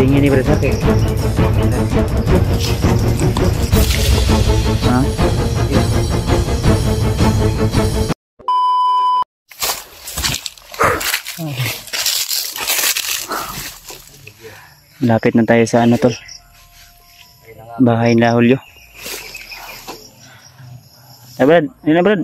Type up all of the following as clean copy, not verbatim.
Tingin ni Brad kay. Ha? Lapit na tayo sa ano tol. Bahay nila Julio. Ah, Brad, yun na Brad.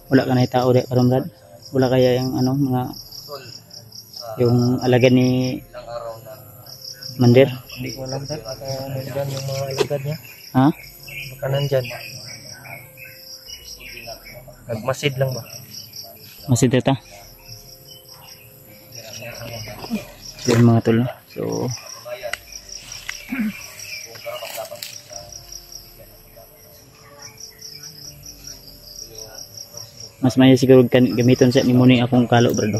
Wala ka na tao dek karon Brad. Wala kaya yung ano mga yung alagad ni Mandir. Hindi ko alam Brad kung nandyan yung mga alagad niya. Ha? Baka nandyan. Nagmasid lang ba? Masih data. Yan mga tol. So mas maya siguro gamiton sa imo ning akong kalo Brad.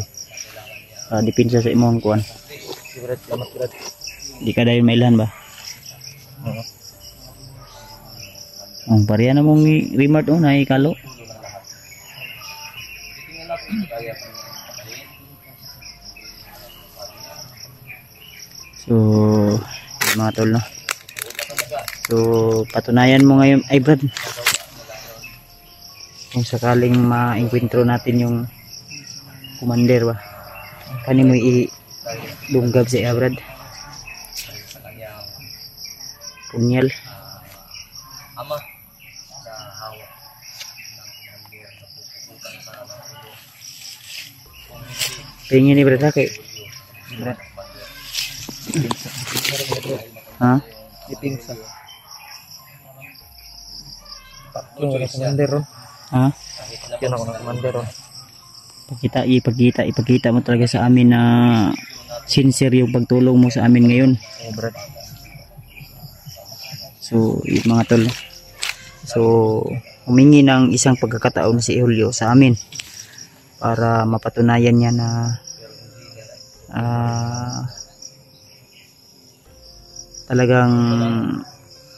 Dipinsa sa imong kuan. Brad, salamat Brad. Di ka dahil mailan ba? Oo. Ang pareha na mong remote na ikalo. So, mga tol no. So, patunayan mo ngayon ay Brad. Kung sakaling ma-encuentro natin yung commander ba. Kani mo i-lunggab sa iya Brad. Punyal. Ama. Tingin ni Brad kay. Brad. Ha? Ipinsa. Yung commander ron. Ha? Yun ako ng commander ron. Ipagkita mo talaga sa amin na sincere yung pagtulong mo sa amin ngayon. Oh, Brad. So, yung mga tol. So, humingi ng isang pagkakataon si Julio sa amin para mapatunayan niya na talagang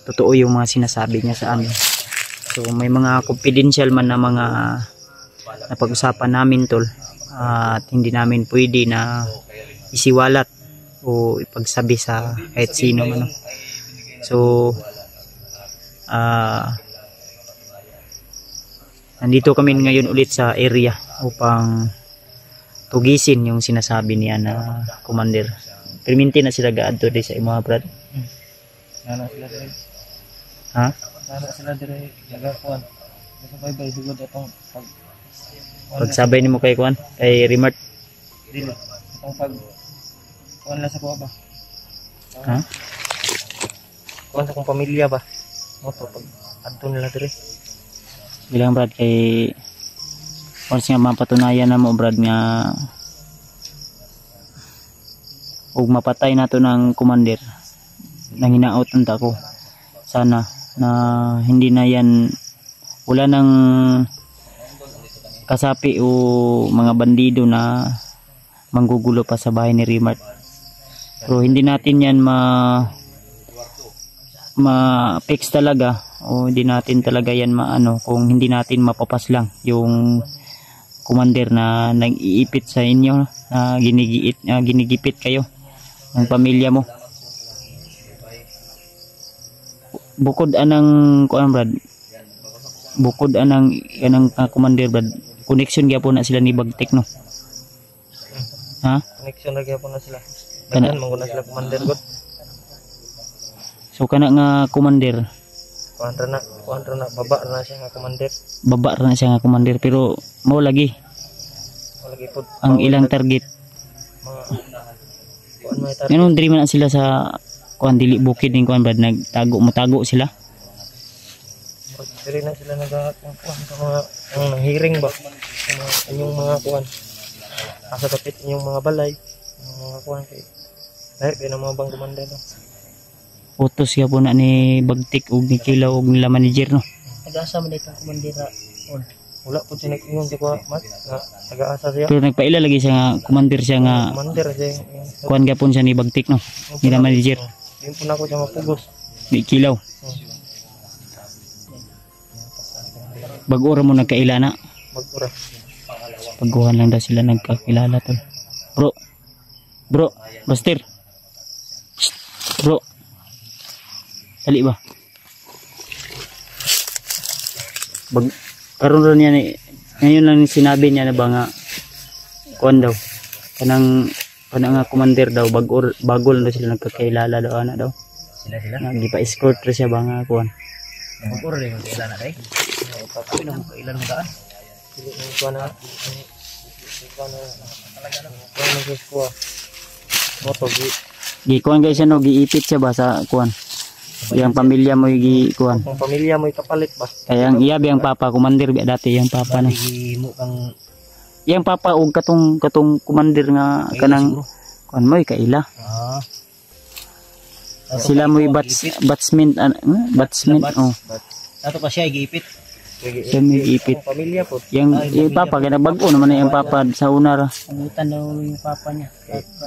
totoo yung mga sinasabi niya sa amin. So, may mga confidential man na mga napag-usapan namin tol at hindi namin pwede na isiwalat o ipagsabi sa kahit sino man. So, nandito kami ngayon ulit sa area upang tugisin yung sinasabi niya na commander. Perminti na sila gaadto di sa imo Brad. Nana sila dire. Ha? Nana sila dire nagakuan. Sabay bay sugod atong Pagsabay nimo kay kuan, kay Remart. dili. Atong pag kuan la sa kuha ba? Ha? Kuan sa kong pamilya ba? Mo to pag adto nila dire. Bilang Brad kay once nga mapatunayan na mo Brad nga ug mapatay nato ng commander nang hinaot unta ko sana na hindi na yan wala nang kasapi o mga bandido na manggugulo pa sa bahay ni Remart. So hindi natin yan ma-fix talaga o hindi natin talaga yan maano kung hindi natin mapapas lang yung commander na nag-iipit sa inyo na ginigipit kayo ng pamilya mo. Bukod anang kuan Brad, bukod anang commander Brad, connection gyapon na sila ni Bagtek no. Ha? Connection lagi po na sila. Kana Kanan manguna sila commander god. so kana nga commander Kuan ra na baba na siya nga commander. baba ra na siya nga commander pero mao lagi Wala gyud pod ang ilang target. mga kuan may tar. Ngayon diri man na sila sa kuan dili bukid ning kuan Brad, matago sila. Diri na sila nagakuan sa mga ang hearing ba. Inyong mga kuan. Asa kapit inyong mga balay, mga kuan kay. Dahil kay na mga bang commander no. Utos siya po na ni Bagtik ug ni Kilaw ug nila manager no. Nag-asa man dito commander ra. Wala po siya nag-ingon di ko mat nga nag-asa siya. Pero nagpaila lagi siya nga commander siya nga Commander siya. kuan gyapon siya ni Bagtik no. Nila manager Yun po na ako siya mapugos. ni Kilaw. Bago ra mo nagkaila na. Mag-ura. Baguhan lang daw sila nagkakilala tol. Bro, Buster. Shh, bro. Dali ba? Karon ron yan eh. Ngayon lang sinabi niya na ba nga kuan daw. Kanang nga commander daw bago lang daw sila nagkakilala daw ana daw. Sila. Nagipa-escort ra siya ba nga kuan. Mag-ura rin yung kailan na rin. Ilan mo daan? Hindi mo kuha na. Kuha na kuha. Moto, Gikuan guys siya no, giipit siya ba sa kuan. Yang pamilya mo gikuan. Ang pamilya mo ikapalit ba? Kaya ang iya biyang papa commander biya dati yang papa no. Mo kang Yang papa og katong commander nga kanang kuan mo kaila. Sila mo batsman oh. Ato pa siya giipit. Siya may ipit. Ang pamilya po. Yung papa kaya bago naman na yung papa sa una ra. Pangutan daw yung papa niya.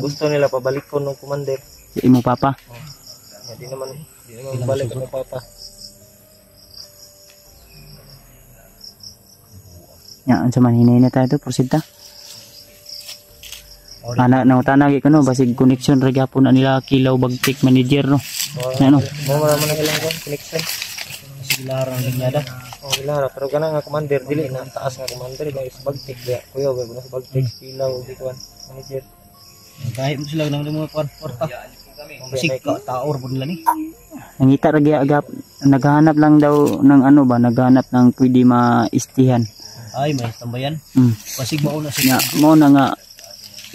Gusto nila pabalik ko ng commander. Si imo papa. Hindi naman balik ang papa. Yan sa man hinay tayo to proceed ta. Ana nang tanagi ko no basig connection ra gyapon na nila Kilaw Bagtik manager no. Ano? Mo man na kailangan connection. Sige larang linyada. Oh, lara pero kana nga commander dili na taas nga commander ba is Bagtik ba. Kuya ba sa Bagtik Kilaw dikuan manager. Kahit mo sila nang mga kwarta. Basig ka taor pud nila ni. Nangita ra gyud naghahanap lang daw ng ano ba naghahanap ng pwede maistihan. Ay may tambayan. Basig mao na siya. Mo na nga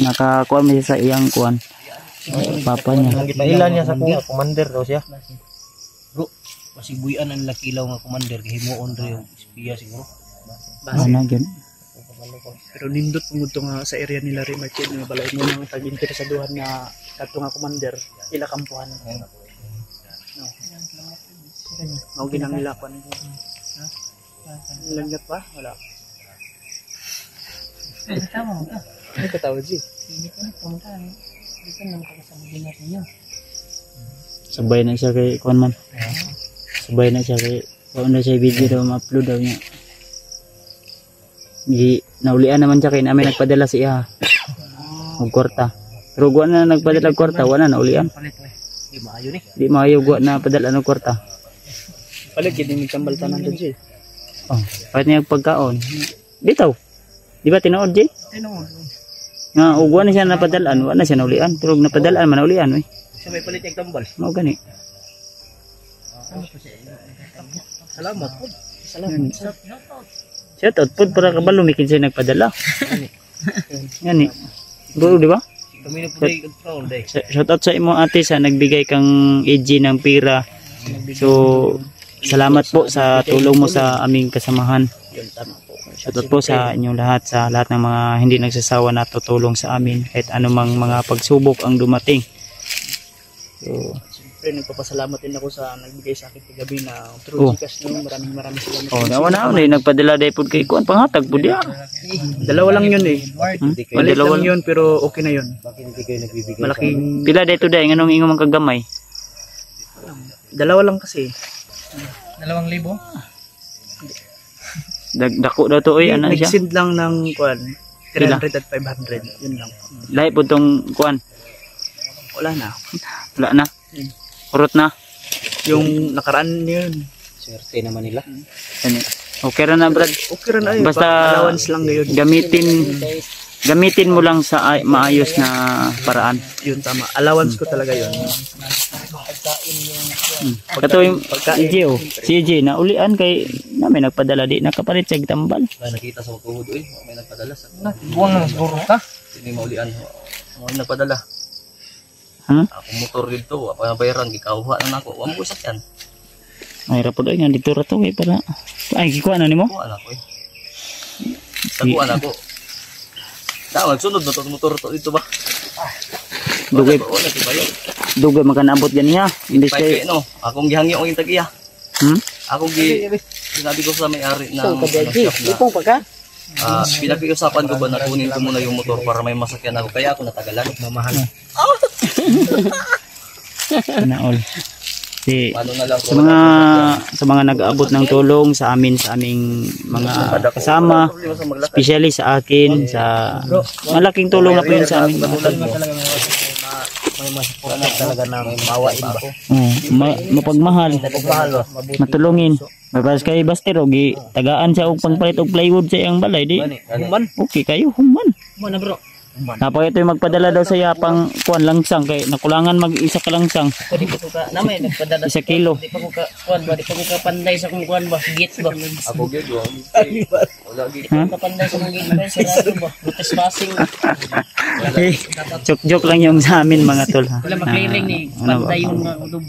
nakakuha mo siya sa iyang kuan. Papa niya. Nagipailan niya sa kuha, commander daw siya. Bro, pasibuyan ang Kilaw nga commander kay himuon ra yung espiya siguro. Ano gyud? Pero nindot pud to nga sa area nila rin market nga balay mo nang tag-interesaduhan nga kadto nga commander ila kampuhan. No. Mao ginang nilapan ko. Ha? Langat pa? Wala. Tama mo ka. Ano ka tawag si? Hindi ko na pumunta. Hindi ko na makakasama din natin yun. Sabay na siya kay kuan man. Sabay na siya kay kuan na siya video daw ma-upload daw niya. Naulian naman siya kay namin nagpadala siya. Og kwarta. Pero guwa na nagpadala og kwarta, wala na naulian. Di maayo ni. Di maayo guwa na padala og kwarta. Palit gid ni kambal tanan dun siya. Oh, pwede niya pagkaon. Bitaw. Di ba tinuod Jay? Tinuod. Nga ugwa na siya napadalaan, wala na siya naulian. Pero napadalaan man naulian oy. Siya may palit yung kambal. Mao gani. Salamat po. Salamat. Shout out pud para kabalo mikin siya nagpadala. Yan ni. Bro, di ba? Kami na po day control day. Shout out sa imo ate sa nagbigay kang EG ng pira. So salamat po sa tulong mo sa aming kasamahan. Shout out po sa inyong lahat, sa lahat ng mga hindi nagsasawa na tutulong sa amin kahit anumang mga pagsubok ang dumating. So, siyempre nagpapasalamat din ako sa nagbigay sa akin kagabi na through Gcash no. Maraming salamat. Oh, nauna na nagpadala dai pud kay kuan panghatag pud ya. Dalawa lang yun eh. Maliit lang yun pero okay na yun. Malaking Pila dai to dai nganong ingon man kagamay. dalawa lang kasi. 2,000. Dako daw to oy ana siya. Nag-send lang ng kuan 300 at 500. Yun lang. Lahi pud tong kuan. Wala na. Wala na. Urot na. Yung nakaraan yun. Swerte naman nila. Ano? Okay ra na brad. Okay rin ay. Basta allowance lang ngayon. Gamitin mo lang sa maayos na paraan. Yun tama. Allowance ko talaga yun. Kato yung EJ oh. Si EJ naulian kay namin nagpadala di nakapalit sa tambal. Ba nakita sa tuhod oy, may nagpadala sa. Buwang na siguro ka. Sini maulian. Mo nagpadala. Ako motor dito, ako ang bayaran gikawha na nako. Wa mo sakyan. Ay ra pud nga dito ra to kay para ay gikuha na nimo. Kuha na ko. Kuha na ko. Daw sunod na to motor to dito ba? Dugay wala ti bayo. dugay makanabot ganiya. Imbes kay no, akong gihangyo ang tagiya. Akong sinabi ko sa may-ari na Ipong pa ka? pinag-iusapan ko ba na kunin ko muna yung motor para may masakyan ako kaya ako natagalan. Mamahal. na all. Kasi Paano na lang sa mga nag-aabot ng tulong sa amin, sa aming mga kasama, especially sa akin, sa malaking tulong na po yun sa amin. May masuporta talaga na mawain ba? Mapagmahal, matulungin. Mabas kay Buster, ogi tagaan siya og pangpalit og plywood sa iyang balay di. Human. Okay kayo, human. Human na bro. Napakay ito yung magpadala daw sa iya pang kuan langsang kay nakulangan mag-isa ka langsang. Pwede ko ka namay nagpadala 1 kilo. Di pa ko ka kuan ba, di pa ko ka panday sa kung kuan ba, gate ba. Ako gid wa. Wala gid. Ha? Kapanday sa kung gate ba, sarado ba. Butas passing. Eh, joke lang yung sa amin mga tol ha. Wala mag-clearing ni Ano ba? panday yung mga udog.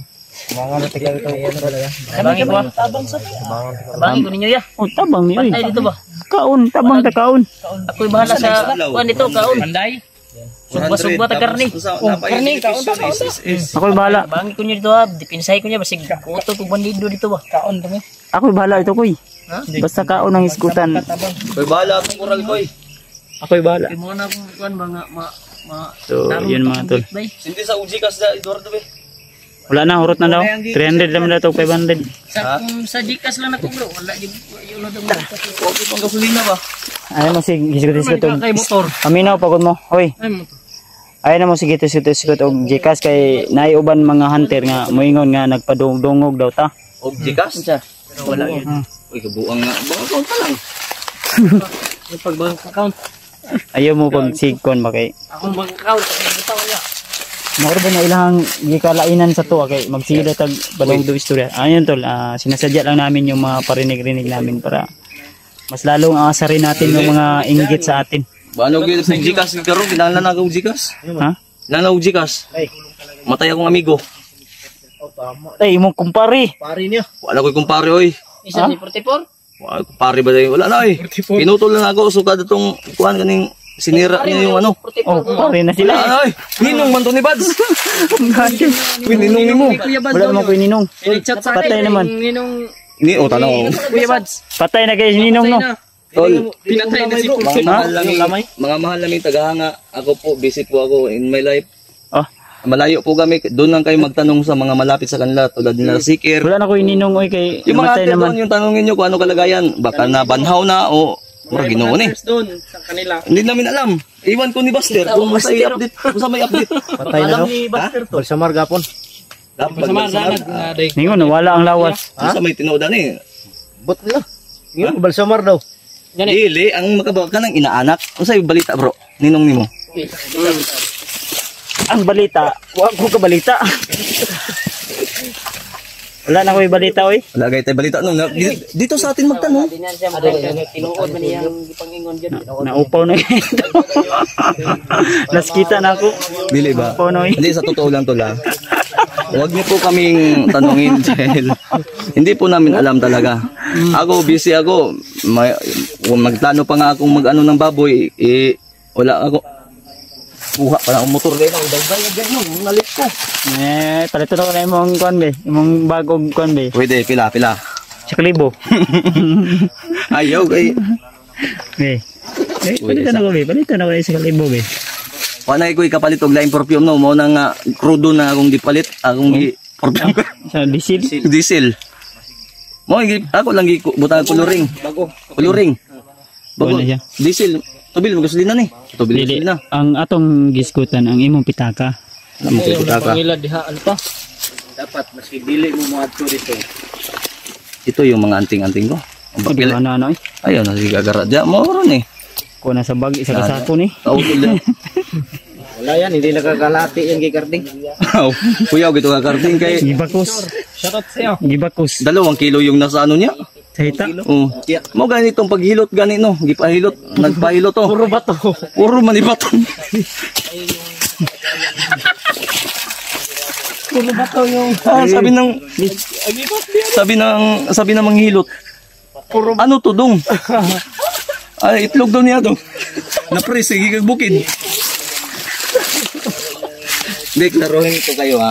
Mga natigla ito ano talaga. Tabangi ba? Tabang sa tabangi ko ninyo ya. Oh, tabang ni oy. Panday dito ba? Kaon, tabang ta kaon. Ako'y bahala sa kuan dito, kaon. Panday. Sugba-sugba ta karni. Karni, kaon ta. Ako'y bahala. Tabangi ko niyo dito ha, dipinsay ko niya basig kuto ko bandido dito ba. Kaon dami. Ako'y bahala ito koy. Ha? Basta kaon ang iskutan. Koy bala atong kural koy. Ako'y bahala. Kay mo na kung kuan mga So, yun mga tol. Hindi sa Ujikas da Eduardo be. Wala na, hurot na daw. 300 naman na ito, 500. Sa Gcash lang na ko bro, wala yung na daw. Okay pang gasolina ba? Ayaw mo sige, gisgot-gisgot og Kay motor. Aminaw, pagod mo. Hoy, Ay motor. ayaw na mo sige, gisgot-gisgot og Gcash kay naiuban mga hunter nga moingon nga nagpadungog daw ta. Og Jikas? Wala yun. Uy kabuang nga. Baka account pa lang. Yung pag-bank account. Ayaw mo pag sigkon ba kay Akong bank account, bitaw niya. Moro ba na ilang gikalainan sa tuwa kay magsila tag balong do istorya. Ayun tol, sinasadya lang namin yung mga parinig-rinig namin para mas lalong aasarin natin yung mga inggit sa atin. Paano gid sa Jikas karon kinahanglan na og Jikas? Ha? Kinahanglan og Jikas. Matay akong amigo. Ay, imong kumpare. Pari niya. Wala ko'y kumpare oy. Isa ni 44? Wala kumpare ba dayon? Wala na oy. Pinutol na ako so kada tong kuan kaning sinira niya yung ano. Oh, pare na sila. Wala na oy. Ninong man to ni Bads. Uy, ninong nimo. Wala naman ko ninong. Chat sa Patay naman. Ninong Ni o tanaw. Kuya Bads. Patay na kay ninong no. Tol, Pinatay na si mga mahal naming tagahanga. Ako po, visit po ako in my life. Oh, Malayo po kami. Doon lang kayo magtanong sa mga malapit sa kanila tulad nila Sikir. wala na ko ninong oy kay Yung mga namatay ate naman. doon, yung tanongin nyo kung ano kalagayan. Baka na banhaw na o mura ginoo ni. doon sa kanila. Hindi namin alam. Iwan ko ni Buster kung sa update. Kung sa may update. Patay na ni Buster to. Balsamar gapon. Balsamar na day. Ningon wala ang lawas. Sa may tinodan eh. Bot nila. Yung Balsamar daw. Dili, ang makabawa ka ng inaanak. Ano sa'yo balita bro? Ninong nimo. Ang balita, wag ko ka balita. Wala na ko balita oy. Wala gay tayo balita. No, dito sa atin magtanong. Dinan siya tinuod man niyang gipangingon diyan. Naupaw na. Naskita na ako. Dili ba? Naupaw na oy. Hindi, sa totoo lang to lang. Huwag niyo po kaming tanungin dahil hindi po namin alam talaga. Ako, busy ako. Magplano pa nga akong mag-ano ng baboy. Wala ako. Kuha pa lang ang motor ngayon. Dagdag ganyan. Nalit ko. Palito na ko na imong kuan be, imong bagong kuan be. Pwede, pila. Sa kalibo. Ayaw, kay. Be. Palito na ko be, palito na ko sa kalibo be. Panay ko'y kapalit og lain perfume no. Mo nang crudo na akong gipalit. Akong perfume ko. Sa diesel. Diesel. Mo, ako lang butang coloring. Bago. Coloring. Bago. Wala siya. Diesel. Tubil mo gasolina ni. Tubil Dili, gasolina. ang atong giskutan ang imong pitaka. Alam mo kay butaka. Diha ano pa? Dapat maski dili mo moadto dito. Ito yung mga anting-anting ko. Ang Di bakil. ba na eh. Ayaw na sige agara. Diya mo ron eh. Ko na sa bag isa kasako ni. Kautol yan. Wala yan, hindi nakakalati yan kay Karding. Kuya, gito ka karting kay Gibakos. Shoutout sa'yo. Gibakos. 2 kilo yung nasa ano niya. Sa hita. Oh. Mo ganitong paghilot gani no. Gipahilot, nagpahilot to. Puro bato. Puro manibaton. Puro bato yung... sabi ng manghilot. Puro ano to dong? Ay itlog daw niya to. Na-press sige kag bukid. Hindi, klaruhin ko kayo ha.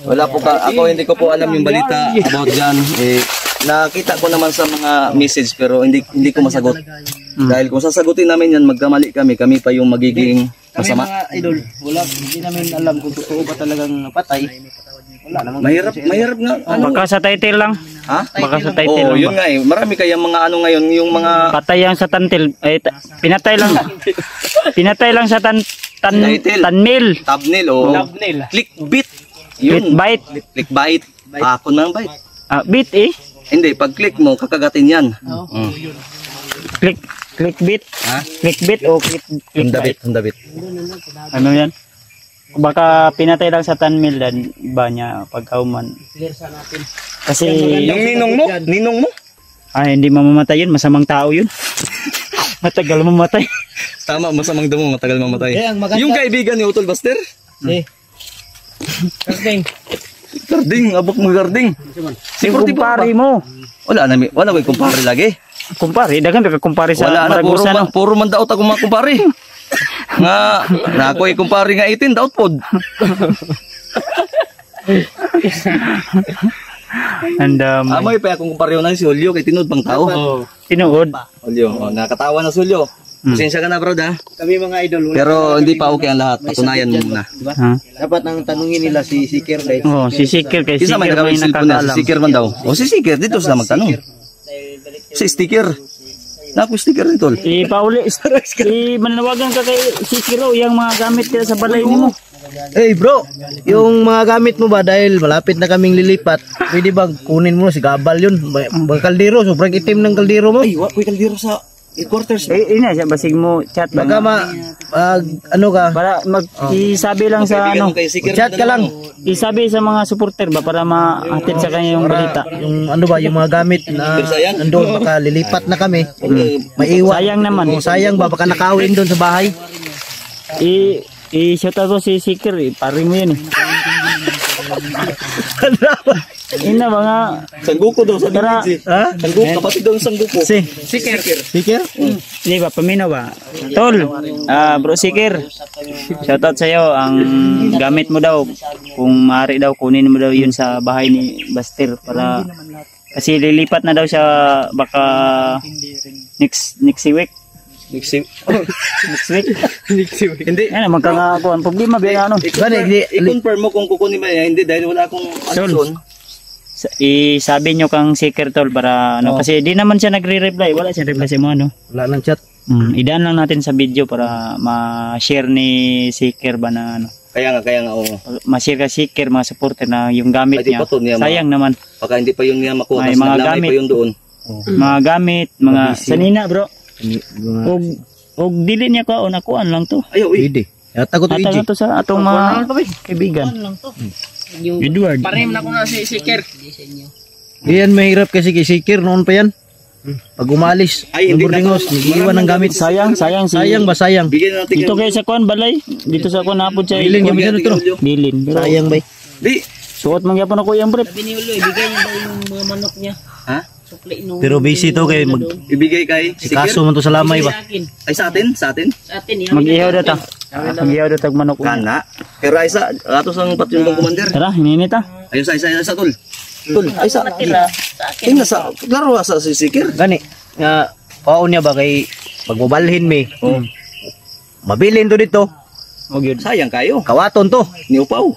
Wala po ako hindi ko po alam yung balita about dyan. Nakita ko naman sa mga message pero hindi ko masagot. Dahil kung sasagutin namin yan, magkamali kami pa yung magiging Masama. mga idol, wala, hindi namin alam kung totoo ba talagang napatay. Wala naman. Mahirap nga. Ano? Baka sa title lang. Ha? Baka sa title Oo, lang. yun nga eh. Marami kaya mga ano ngayon, yung mga Patay yan sa tantil. Ay, pinatay lang. Pinatay lang sa Title. tanmil. thumbnail o clickbait. Clickbait. Clickbait. Ako na ang bait. Bit eh. Hindi, pag click mo, kakagatin yan. Clickbait. Ha? Clickbait o clickbait. Hundabit. Ano yan? Baka pinatay lang sa tanmil dan ba niya pagkauman. Kasi Yung ninong mo? hindi mamamatay yun, masamang tao yun. Matagal mamatay. Tama, masamang damo, matagal mamatay. Eh, ang maganda- Yung kaibigan ni Utol Buster? Garding, abok mo garding. Yung kumpare mo. Wala ko yung kumpare lagi. Kumpare, dagan ka kumpare sa Wala na, Maragusa no. puro man daot ako mga kumpare. Nga, na ako yung kumpare nga 18, daot pod. And Amoy pa akong kumpare na si Julio, kay tinod pang tao. tinuod. Julio, nakatawa na si Julio. Pasensya ka na bro da. Kami mga idol, wala. Pero hindi pa okay ang lahat. Patunayan mo muna. Diba? Ha? Dapat ang tanungin nila si Sikir dahil Oh, si Sikir kay Isa may Sikir nakawin may cellphone na, nakakaalam. si Sikir man daw. O si Sikir, dito sila magtanong. Si sticker. Naku sticker nito. Pauli, mananawagan ka kay Sikir yung mga gamit nila sa balay nimo. Hey bro, yung mga gamit mo ba dahil malapit na kaming lilipat, pwede bang kunin mo si Gabal yun? Bang kaldero, sobrang itim ng kaldero mo. Ay, may kaldero sa quarters. Ina siya basig mo chat ba? Baka ano ka, Para isabi lang sa ano, chat ka lang. isabi sa mga supporter ba para mahatid sa kanya yung balita. Yung ano ba, yung mga gamit na nandoon, baka lilipat na kami. Maiwan. Sayang naman. Sayang ba, baka nakawin doon sa bahay. I-shout out ko si Sikir, pare mo yun eh. Ina mga Sangguko daw sa Tara. Ha? Sangguko, kapatid daw ng sangguko. Sikir. Sikir? Di ba, paminaw ba? Tol, bro Sikir, shoutout sa'yo. Ang gamit mo daw, kung maaari daw, kunin mo daw yun sa bahay ni Buster para, kasi lilipat na daw siya baka next week. Next week? Hindi. Ano, magkakakuan. Problema ba ano? I-confirm mo kung kukunin ba yan. Hindi, dahil wala akong Tol, isabi nyo kang Sikir Tol para ano, kasi di naman siya nagre-reply. Wala siya reply sa mga ano. Wala nang chat. Idaan lang natin sa video para ma-share ni Sikir ba na ano. Kaya nga, oo. Ma-share ka Sikir, mga supporter na yung gamit Pwede niya. pa to niya, Sayang naman. Baka hindi pa yun niya makuha. May Mas mga naglamay gamit. pa yun doon. Mga gamit, mga sanina bro. Og dili niya ko nakuan lang to. Ayaw, Pwede. Atagot Ata Iji. na to sa atong mga kaibigan. Edward. Pareho na ko na si Sikir. Yan mahirap kasi kay Sikir noon pa yan. Pag umalis, Ay, hindi na Burdingos, to. nag-iwan ng gamit. Sayang si Sayang ba sayang? Bigyan natin dito kay sa kuan balay. Dito sa kuan napod siya. Bilin kami Bigyan dito. natin Bilin. Pero Sayang ba? Di. suot man gyapon ako yung brief. Sabi ni Ulo, ibigay niya daw yung mga manok niya. Ha? Sukli nung... Pero busy to kay mag Ibigay kay sticker? kaso man to sa lamay ba? Sa akin. Ay, sa atin? Sa atin? Sa atin. Mag-ihaw daw ta. Mag-ihaw daw tag manok. Kana. Pero ay sa, atos ang patyong bang commander. Tara, hininit ta. Ayun sa tol. Tol, ay sa. Nakila. Sa akin. Tingnan sa, klaro sa sikir. Gani nga paon niya ba kay pagmobalhin mi. Mabilin to dito. Og yun. Sayang kayo. Kawaton to. Ni upaw.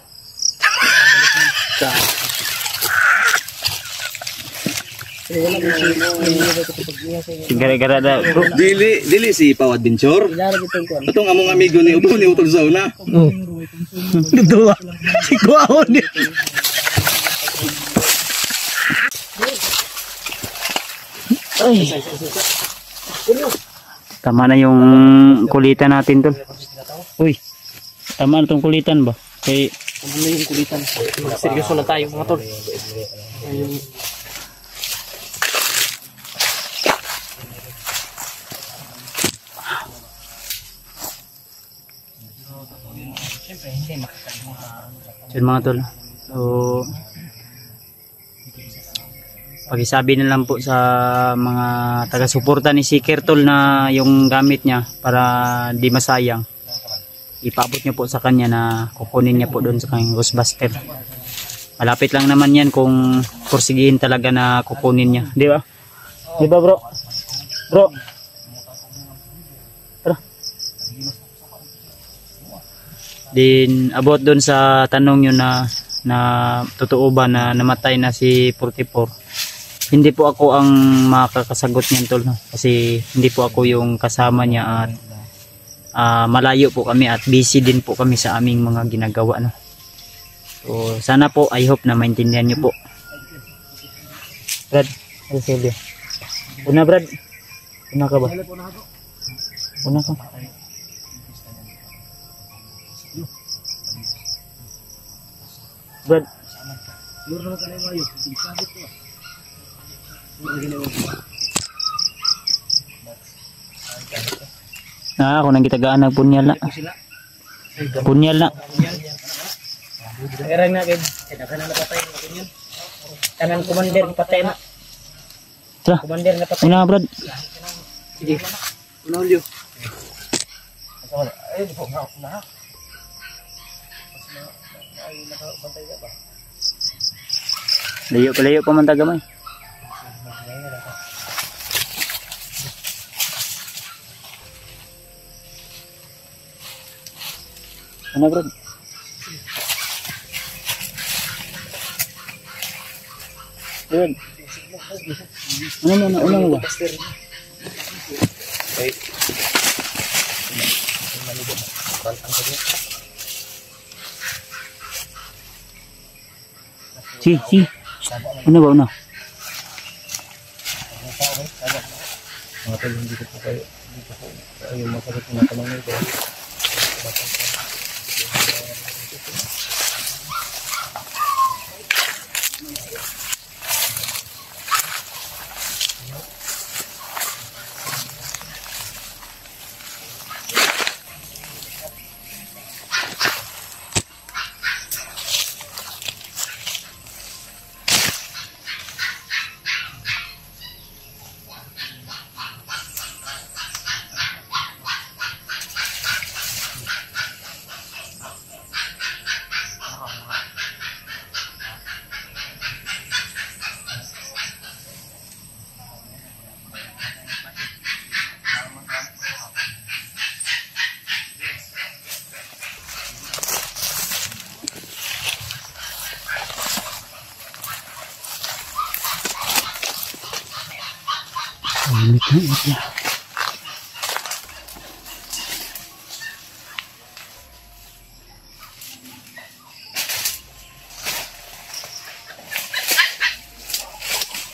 Gara-gara da. Dili si Pau Adventure. Itong among amigo ni Upaw ni Utol Sauna. Oh. Dito si kuwaon ni. Ay. Tama na yung kulitan natin tol. Uy. Tama na tong kulitan ba? Kay Ano yung kulitan? Seryoso na tayo mga tol. yun mga tol. So pakisabi na lang po sa mga taga-suporta ni Sikir tol na yung gamit niya para di masayang. Ipaabot niyo po sa kanya na kukunin niya po doon sa kanyang Ghostbuster. Malapit lang naman yan kung kursigihin talaga na kukunin niya. Di ba? Di ba bro? Bro. Tara. Din about doon sa tanong yun na totoo ba na namatay na si 44. Hindi po ako ang makakasagot niyan tol, no? Kasi hindi po ako yung kasama niya at malayo po kami at busy din po kami sa aming mga ginagawa, no? So sana po, I hope na maintindihan niyo po. Brad, ano Silvio? Una Brad, una ka ba? Una ka. Brad. Ako nang gitagaan ng punyal na. Punyal na. Erang na gid. Kanan na patay na kunyan. Kanan commander patay na. Tara. Commander na patay. Una Brad. Sige. Una ulyo. Layo pa man tagamay. Ano Brad? Brad. Ano ba? Si. Ano ba una?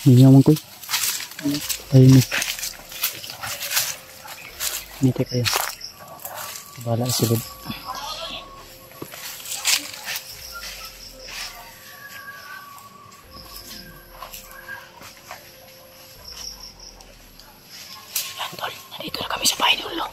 Hindi naman ko. Tahimik. Nite kayo. Bala silid. Yan tol, nandito na kami sa bahay ni Ulo.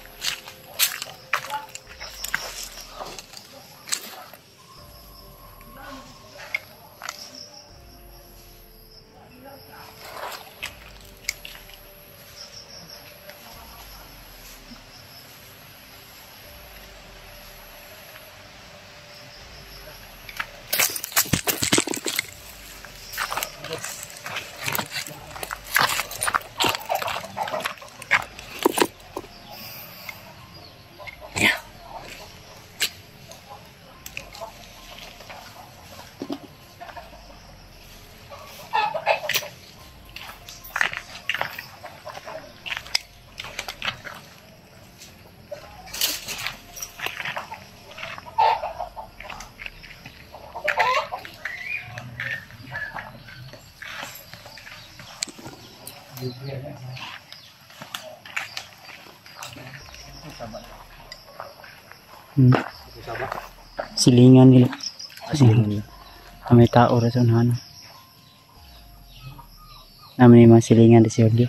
Silingan nila. May tao ra sa unahan. Namin yung mga silingan di Sergio.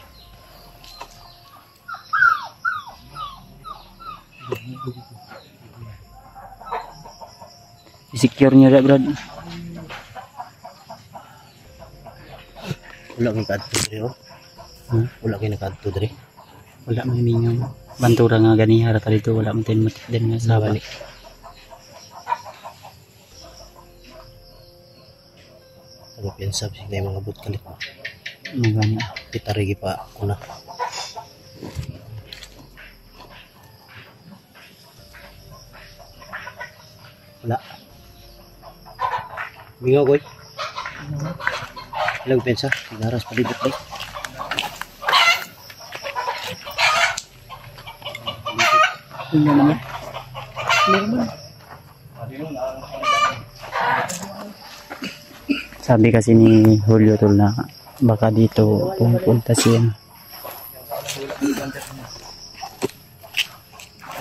I-secure nyo rin, Brad. Wala kang kadto dre, oh. Wala kang kadto dre. Wala man mingaw. Bantura nga gani harata dito. Wala man tayo matik din nga sa balik. Pinsab sila yung mga but kalit mo. Magana. Pitarigi pa kuna. Wala. Bingaw koy. Ilang pensa? Garas palibot bay. Yun naman. Sabi kasi ni Julio tol na baka dito pumunta siya.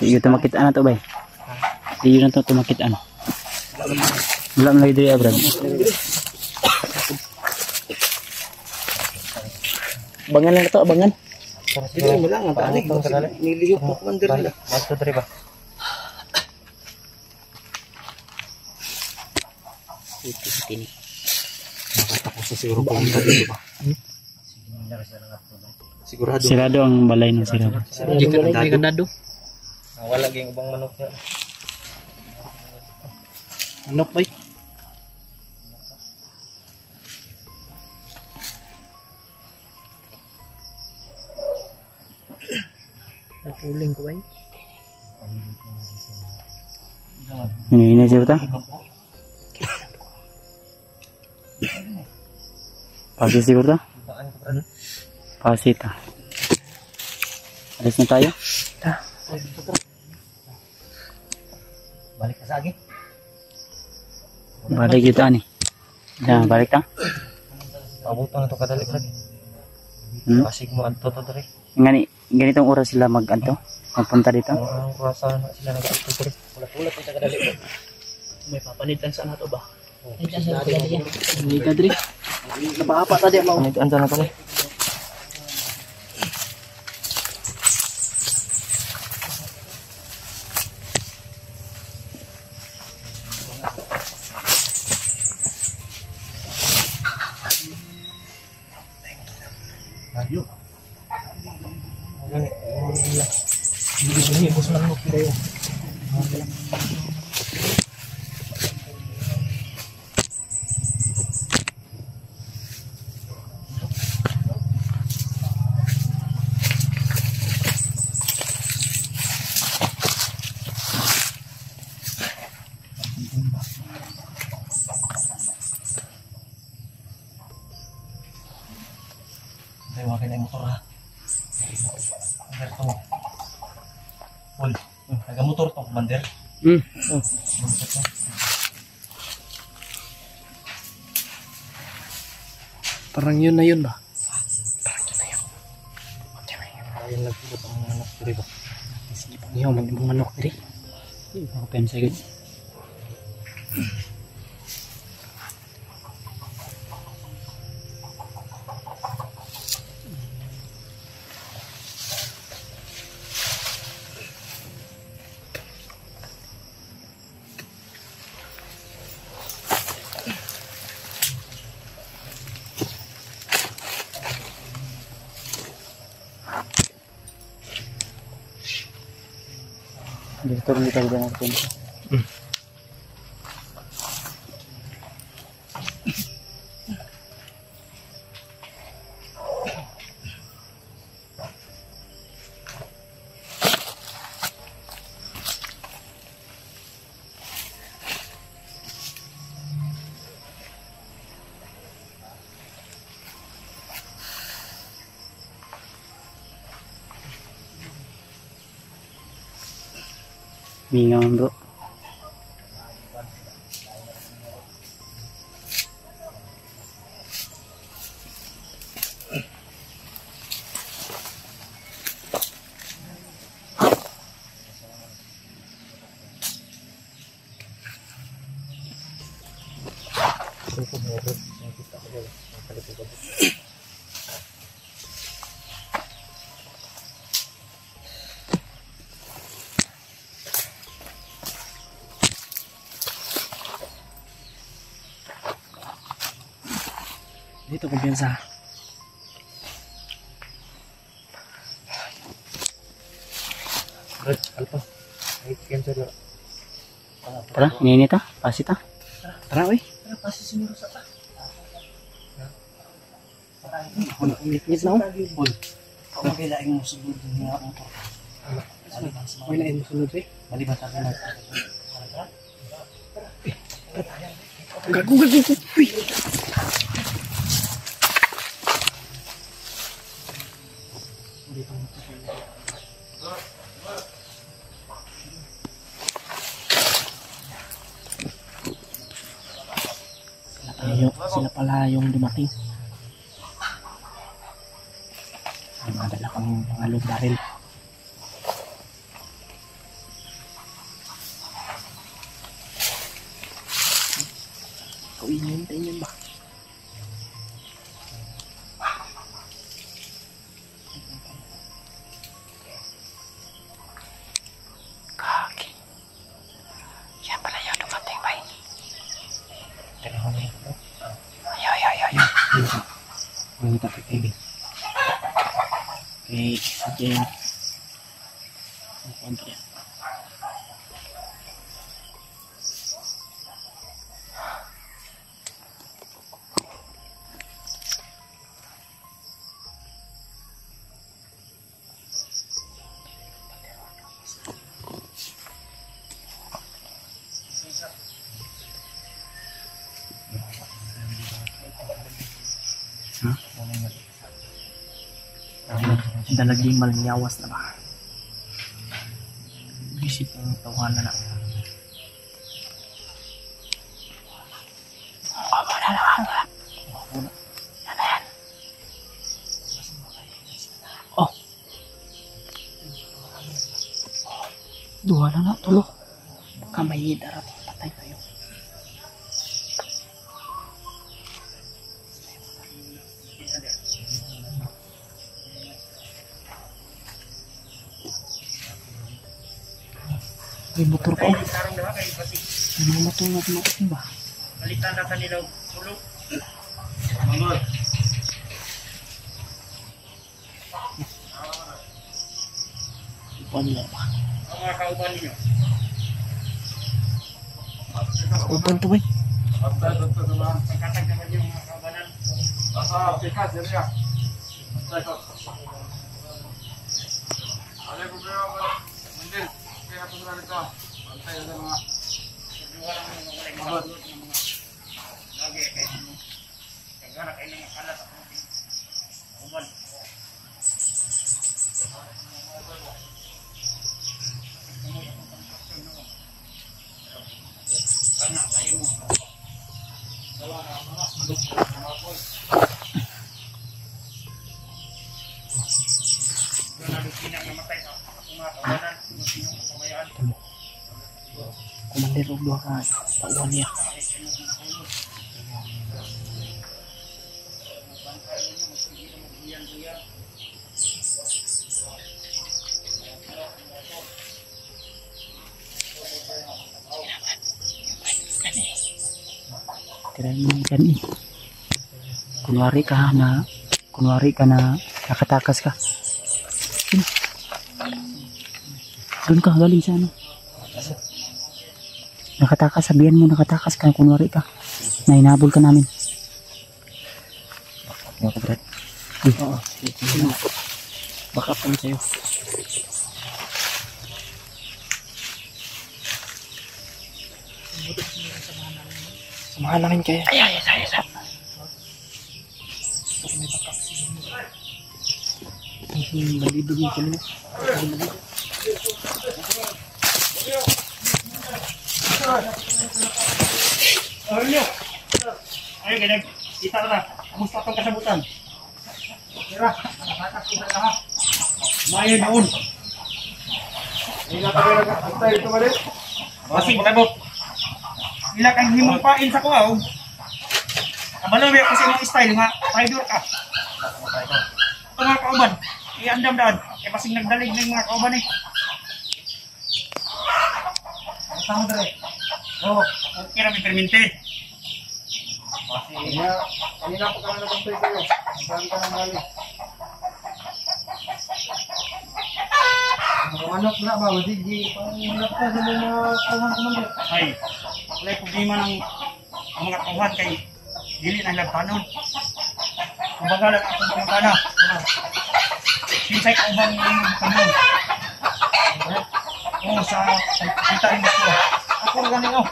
Iyo tumakitaan na to bay. Iyo na to tumakitaan. Wala mo lagi diri Brad. Abangan na to, abangan. Dito mo lang ang tanig. Niliyok mo commander nila. Masto diri ba? Tini. Nakatapos na siguro pumunta dito ba? Sigurado. Sirado ang balay ng sirado. Hindi ka Kandado. wala ging ubang manok na. Manok bay. Napuling ko ba yun? Ini siya ta? Pasi siguro ta? Pasi ta. Alis na tayo? Balik ka sa agi. Balik kita nih. Nah, balik ta? Pabuto na to kadali brad. Pasig mo adto to diri. Ganitong oras sila mag-anto? Magpunta dito? Ang kurasa na sila nag-adto diri. Ulat-ulat sa kadali. May papalitan sa nato ba? Hindi ka diri. Napahapa tadi ang mga. Ando na to ni. Ayo. Ini bos manuk kita ya. Tayo mga kailang motor ha. Commander to. Paul, taga-motor to, commander. Motor to. Parang yun na yun ba? Ayun nagpulot ang manok diri ba? Iyo, man yung manok diri. Ako pensa yun. Dito rin tayo ng pensa. Mingaw bro. Dito kumpiyansa. Brad, alpa. Ay, cancel yun. Tara, ini ta? Pasi ta? Tara, oy. Ngit na o. Kung kailangan mo sunod yung motor. May lain mo sunod eh. Maliban sa sunod. Gago, gago, gago. Uy. Sila pala yung dumating. May mga dala kami mga load barrel. Kawin yun, tayo yun ba? Kaki. Yan pala yung dumating ba? Dalawa na yun. Ayaw. Ang tapos kayo. Okay, sige. Ang kaya. Dalaging malangyawas na ba? Isip ng tawanan na. Oh. Dua na tulo. Kamay darat patay tayo. May motor ko. May motor na tumakot ba? Balitan na kanila ulo. Mamod. Wala ba? Ang mga kauban ninyo. Kauban to ba? Pagkatag naman yung mga kaubanan. Kumandir og duha ka tauhan niya. Tirahin mo yung gani. Kunwari ka na nakatakas ka. Doon ka galing sa ano. Nakatakas, sabihan mo nakatakas ka, kunwari ka. Na hinabol ka namin. Mga kabrad. Oo. Baka pa sa'yo. Samahan namin kayo. Ay. Balibog yung kanina. Ayo ganyan. Kita na. Kumusta itong kasabutan? Tira. Nakakas kita na ha. Mayo noon. Masing palabot. Ila kang himumpain sa kuha. Kabalo biya kasi mong style nga. Paidor ka. Ito mga kauban. Iandam daan. Kaya pasing nagdalig na yung mga kauban eh. Tama dali. Oo. Okay na may perminte. Kanina po kami nagantay kayo. Saan ka nang galing? Manok na ba? Sige, pangalap ka sa mga kauhan kumandir. Ay, wala problema ng mga kauhan kay dili na nagpanon. Kumbaga lang akong pangkana. Sinsay kauhan ng kanon. Oo, sa kita rin mo. Ako galing o.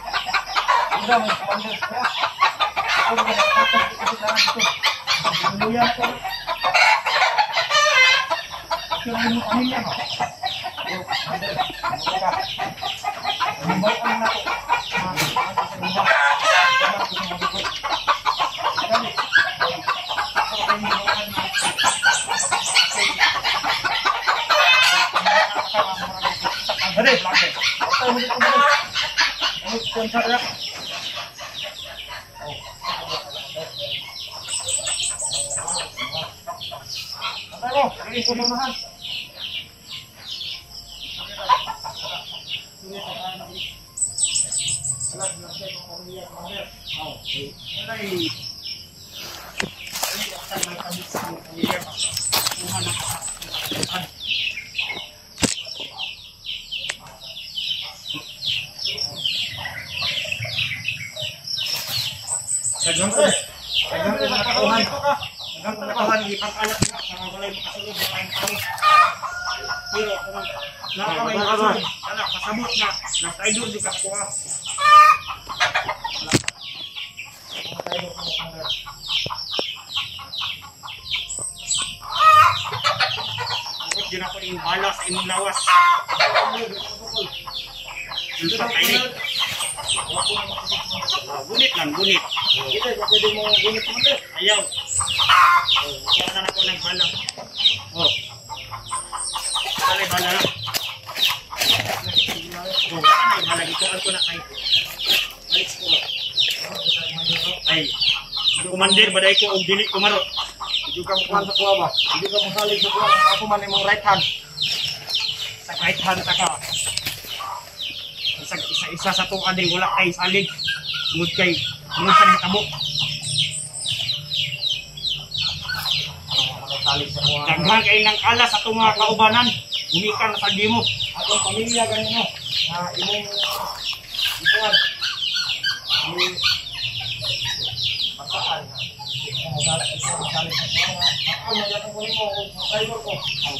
Gunit lang, gunit. Ayaw. Kaya na ako ng bala. Oh. Bala lang. Oh, bala dito ako na kay. Balik ko. Ay. Commander baday ko og dili kumaro. Hindi ka mukuhan sa kuha ba? Hindi ka masalig sa kuha. Ako man imong right hand. Sa right hand ta ka. Isa sa tong ading wala kay salig. Mud kay mud sa tabo. Daghan kay nang alas sa tong mga kaubanan. Gumikan sa dimo. Atong pamilya ganino. Imong ikuan. Pataan.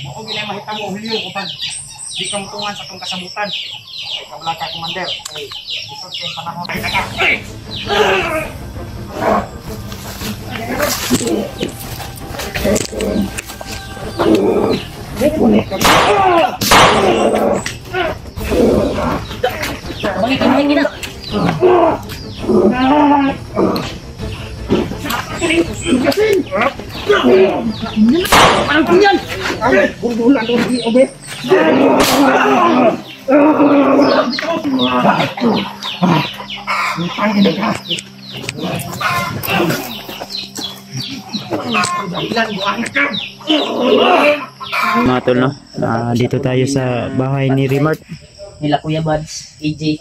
Bako gila mahitabo hulyo kapag di ka mutungan sa tong kasabutan. Ay kablaka commander. Ay isod kay panahon. Ay taka. Ay! Mga tol, no? Dito tayo sa bahay ni Rimart. Nila Kuya Buds, AJ,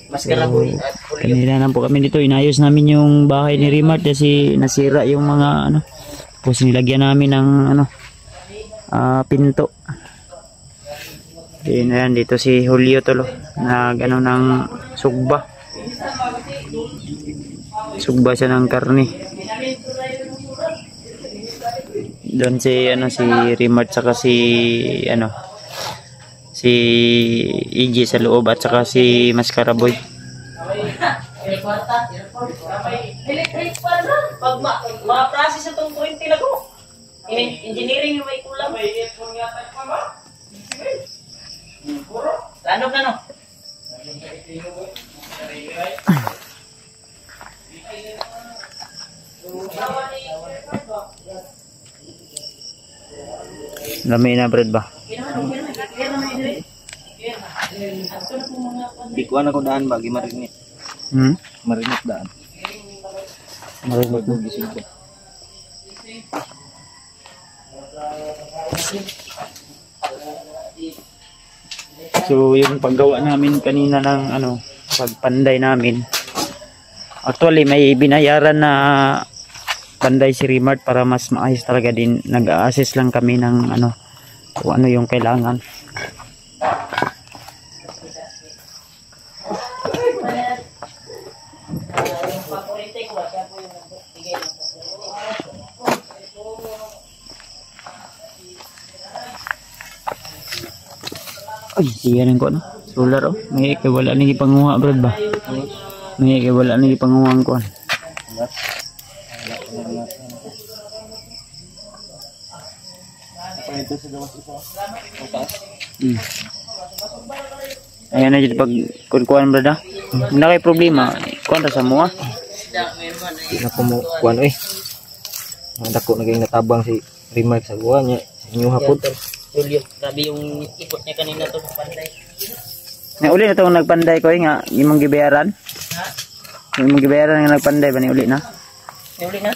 Maskara Boy at Julio. Kanina lang po kami dito, inayos namin yung bahay ni Rimart kasi nasira yung mga ano. Tapos nilagyan namin ng ano, pinto. Ayan, dito si Julio tol, nag ano ng sugba. Sugba siya ng karne. Doon si ano, si Rimart saka si ano, si EJ sa loob at saka si Maskara Boy. Electric fan na. Pag ma-process sa itong 20 na ko. Engineering yung may kulang. Lanog na no? Lamay na bread ba? Di ko na ko daan ba gimarinit. Marinit daan. Marinig na. Gising ko. So yung paggawa namin kanina ng ano, pagpanday namin. Actually may binayaran na panday si Rimart para mas maayos talaga din. Nag-a-assist lang kami ng ano, kung ano yung kailangan. Ay, iyan ko no. Solar oh. May wala ni panguha brad ba? May kay wala na ipanguwang ko. Ayan na dito pag kuan brada. Na kay problema, kuan ra sa mo ah. Di na ko mo kuan ang dako naging natabang si Remark sa guwa niya inyo hapon. Julio, grabe yung ikot niya kanina to panday. Na uli na to nagpanday ko nga imong gibayaran. Imong gibayaran nga nagpanday ba ni uli na? Uli na?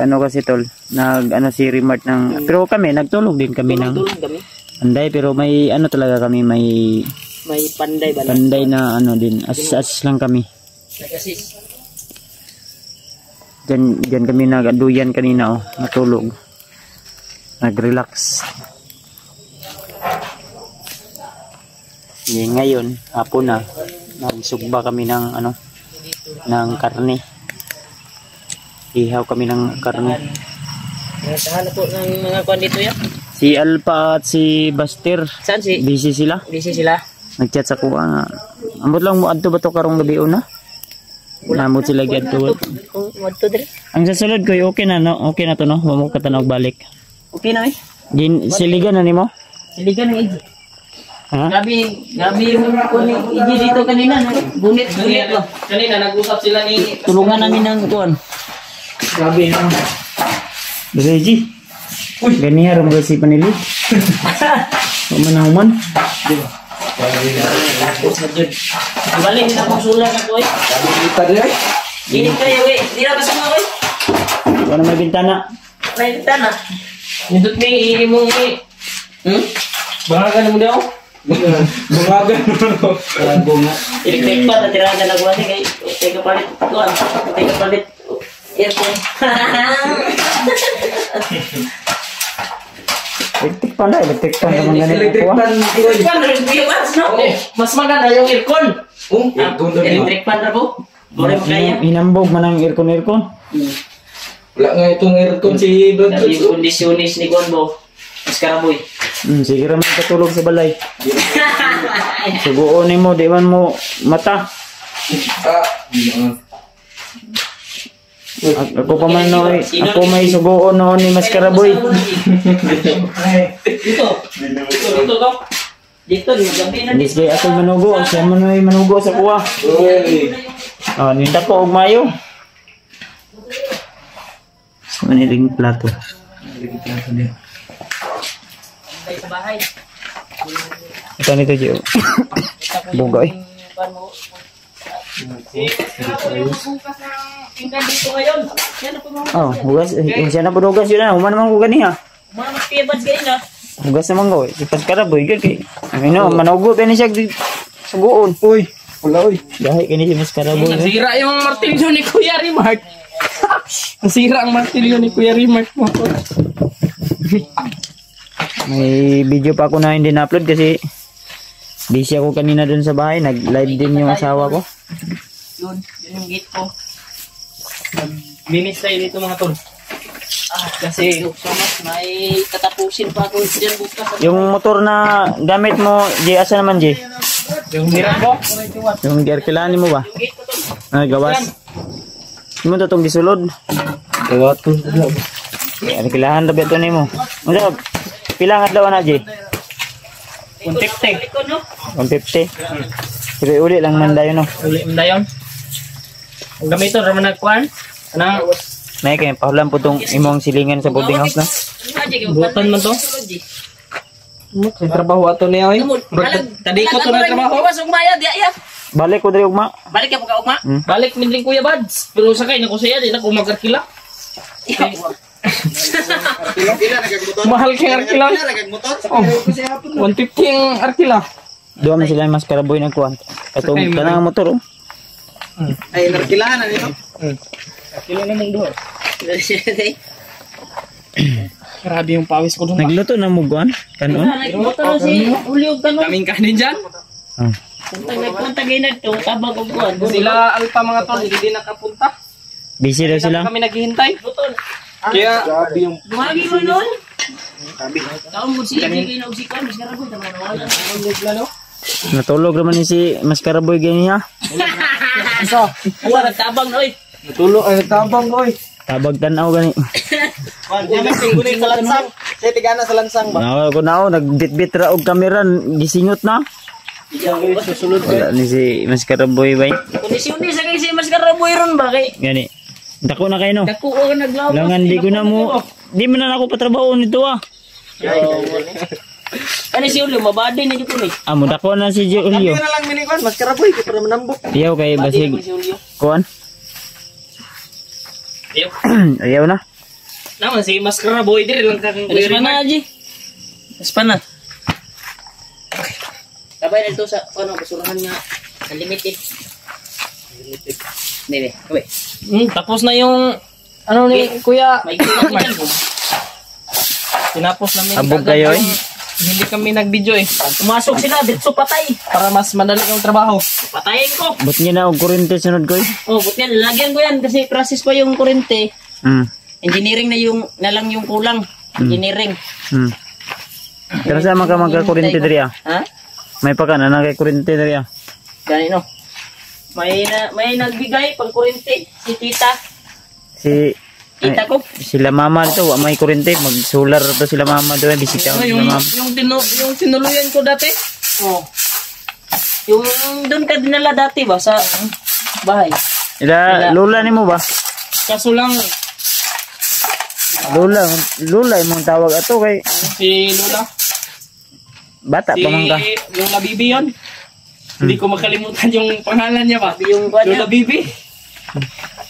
Ano kasi tol, nag ano si Remark ng pero kami nagtulog din kami ng Tulong kami. panday pero may ano talaga kami may May panday ba? panday na ano din as lang kami. Nag-assist. Diyan kami nagaduyan kanina oh, natulog. Nag-relax. Ngayon, hapon na. Nagsugba kami ng ano ng karne. Ihaw kami ng karne. Nagtahanap po ng mga kwan dito yan. Si Alpha at si Buster, Saan si? busy sila. Busy sila. Nagchat sa kuha nga. Ambot lang mo adto ba to karong gabi una? Namot sila gyud. Kung madto dire. Ang sasulod ko okay na no, okay na to no. Wa mo katanaw balik. Okay na eh. Siligan na nimo? Siligan ng Iji. Ha? Grabe yung kwan ni Iji dito kanina. No? Bunit lo. Kanina nag-usap sila ni tulungan namin ng kwan. Grabe yung Reji. Uy, ganyan ram si panili. Human. balik na akong sulat ako eh. Gini kayo eh. Di na kasama ko eh. Ano may bintana? May tana. Nindot may imong eh. Bangagan mo daw. Bangagan mo. Bunga. Ilik pa na tiragan na guwani kay teka palit. Kuan. Teka palit. Earphone. Electric pan na naman ganito. Electric pan. Electric pan rin po yung ads, no? Mas maganda yung aircon. Electric pan na po. Bore mo kaya. Inambog man ang aircon. Wala nga itong aircon si Brad. Sabi yung kondisyonis ni Gonbo. Mas karaboy. Sige raman katulog sa balay. Suguon mo, di man mo mata. Ako pa man noy, ako may suguon noon ni Mas Karaboy. Dito to. Dito, gabi na Hindi kay ako manugo, siya manoy manugo sa kuha. Oh, ninda ko og mayo. Sa maniling plato. sa bahay. Ito nito, Gio. Buga eh. Tingnan dito ngayon. Yan na po mga. Oh, hugas. Siya na po hugas yun na. Human naman ko ganiha. Mga mag-piabads kayo na. Hugas naman ko. Ipas karaboy. Ano, manugot na siya. Suguon. Uy. Wala uy. Dahil kani si Mas Karaboy. Nasira yung martilyo ni Kuya Remark. Nasira ang martilyo ni Kuya Remark mo. May video pa ako na hindi na-upload kasi busy ako kanina dun sa bahay. Nag-live din yung asawa ko. Yun yung gate ko. Nag-minis tayo dito mga tol. Kasi so much, may tatapusin pa ako dyan bukas. Yung motor na gamit mo, Jay, asa naman, Jay? Yung hiram ko? Yung gearkilanin mo ba? Yung gate ko tol. Ay, gawas. Mo to tong gisulod. Gawa to. Gearkilahan tabi ito ni mo. Ano pilang adlaw na, Jay? 150. 150. Pero uli lang man dayon, no? Uli mo dayon. Ang gamiton, raman nagkuhan. Anong? May kaya pahulan po tong imong silingan sa boarding house na. Butan man to. Sa trabaho ato niya oy. Tadi ko to na trabaho. Mas ugmaya di ya. Balik ko diri ugma. Balik ya pagka ugma. Balik midling Kuya Bads. Pero sakay na ko siya di na ko magarkila. Mahal kang arkila. Oh, 150 ang arkila. Duha man sila Mas Karaboy nagkuhan. Katong tanang motor, oh. Ay narkilahan ani to. Kilo na mong duha. Grabe yung pawis ko doon. Nagluto na mo guan? Kanon? Nagluto na si Uliog kanon. Kaming kanin dyan. Ah. Nagpuntagay na ito. Tabag og buwan. Sila alpa mga tol hindi nakapunta. Busy daw sila. Kami naghihintay. Kaya grabe yung Dumagi mo nun. Kaon mo si Iji na usikan. Mas karaboy. Tama na wala. Natulog naman ni si Mas Karaboy ganiya. Isa. Uwa, nagtabang na, oy. Natulo ay nagtabang oy. Tabag tanaw gani. Diyan tingulin sa lansang. Say tigana sa lansang ba. Nawa ko nao nagbitbit ra og kamera gisingot na. Susulod Wala ni si Mas Karaboy bay. Kondisyon sa kay si Mas Karaboy ron ba kay? Gani. Dako na kayo no. Dako ko naglawas. Langan di ko na mo. Di man na ako patrabaho nito ah. Ano si Julio, mabadi na dito ni. Amo dako na si Julio. na lang minikon, mas karaboy kita na manambok. Ayaw kay basig Si Julio. kuan. Ayaw. Ayaw na. Naman si Mas Karaboy dire lang kang kuya rin. Aji. Espana. Kabay na ito sa ano basurahan nga unlimited. Debe, kabay. Tapos na yung ano ni kuya. May kulang man. Tinapos namin Abog kayo eh. Hindi kami nag-video eh. Pumasok sila dito patay. Para mas madali yung trabaho. Patayin ko. But niya na og kurente sunod ko eh. Oh, buti yan. Lagyan ko yan kasi process pa yung kurente. Engineering na lang yung kulang. Engineering. Pero sa mga magka-kurente diri ah. Ha? May pa ka na kay kurente diri ah. Ganito. May nagbigay pang kurente si tita. Si Tita ko. sila mama dito, wa may kurente, mag-solar to sila mama doon, bisita ko sila mama. Yung tinuluyan ko dati. Oh. Yung doon ka dinala dati ba sa bahay? Ila lula nimo ba? Kaso lang Lula imong tawag ato kay si Lola. bata pa man ka. Lola Bibi yun. Hindi ko makalimutan yung pangalan niya ba? Yung Lola Bibi.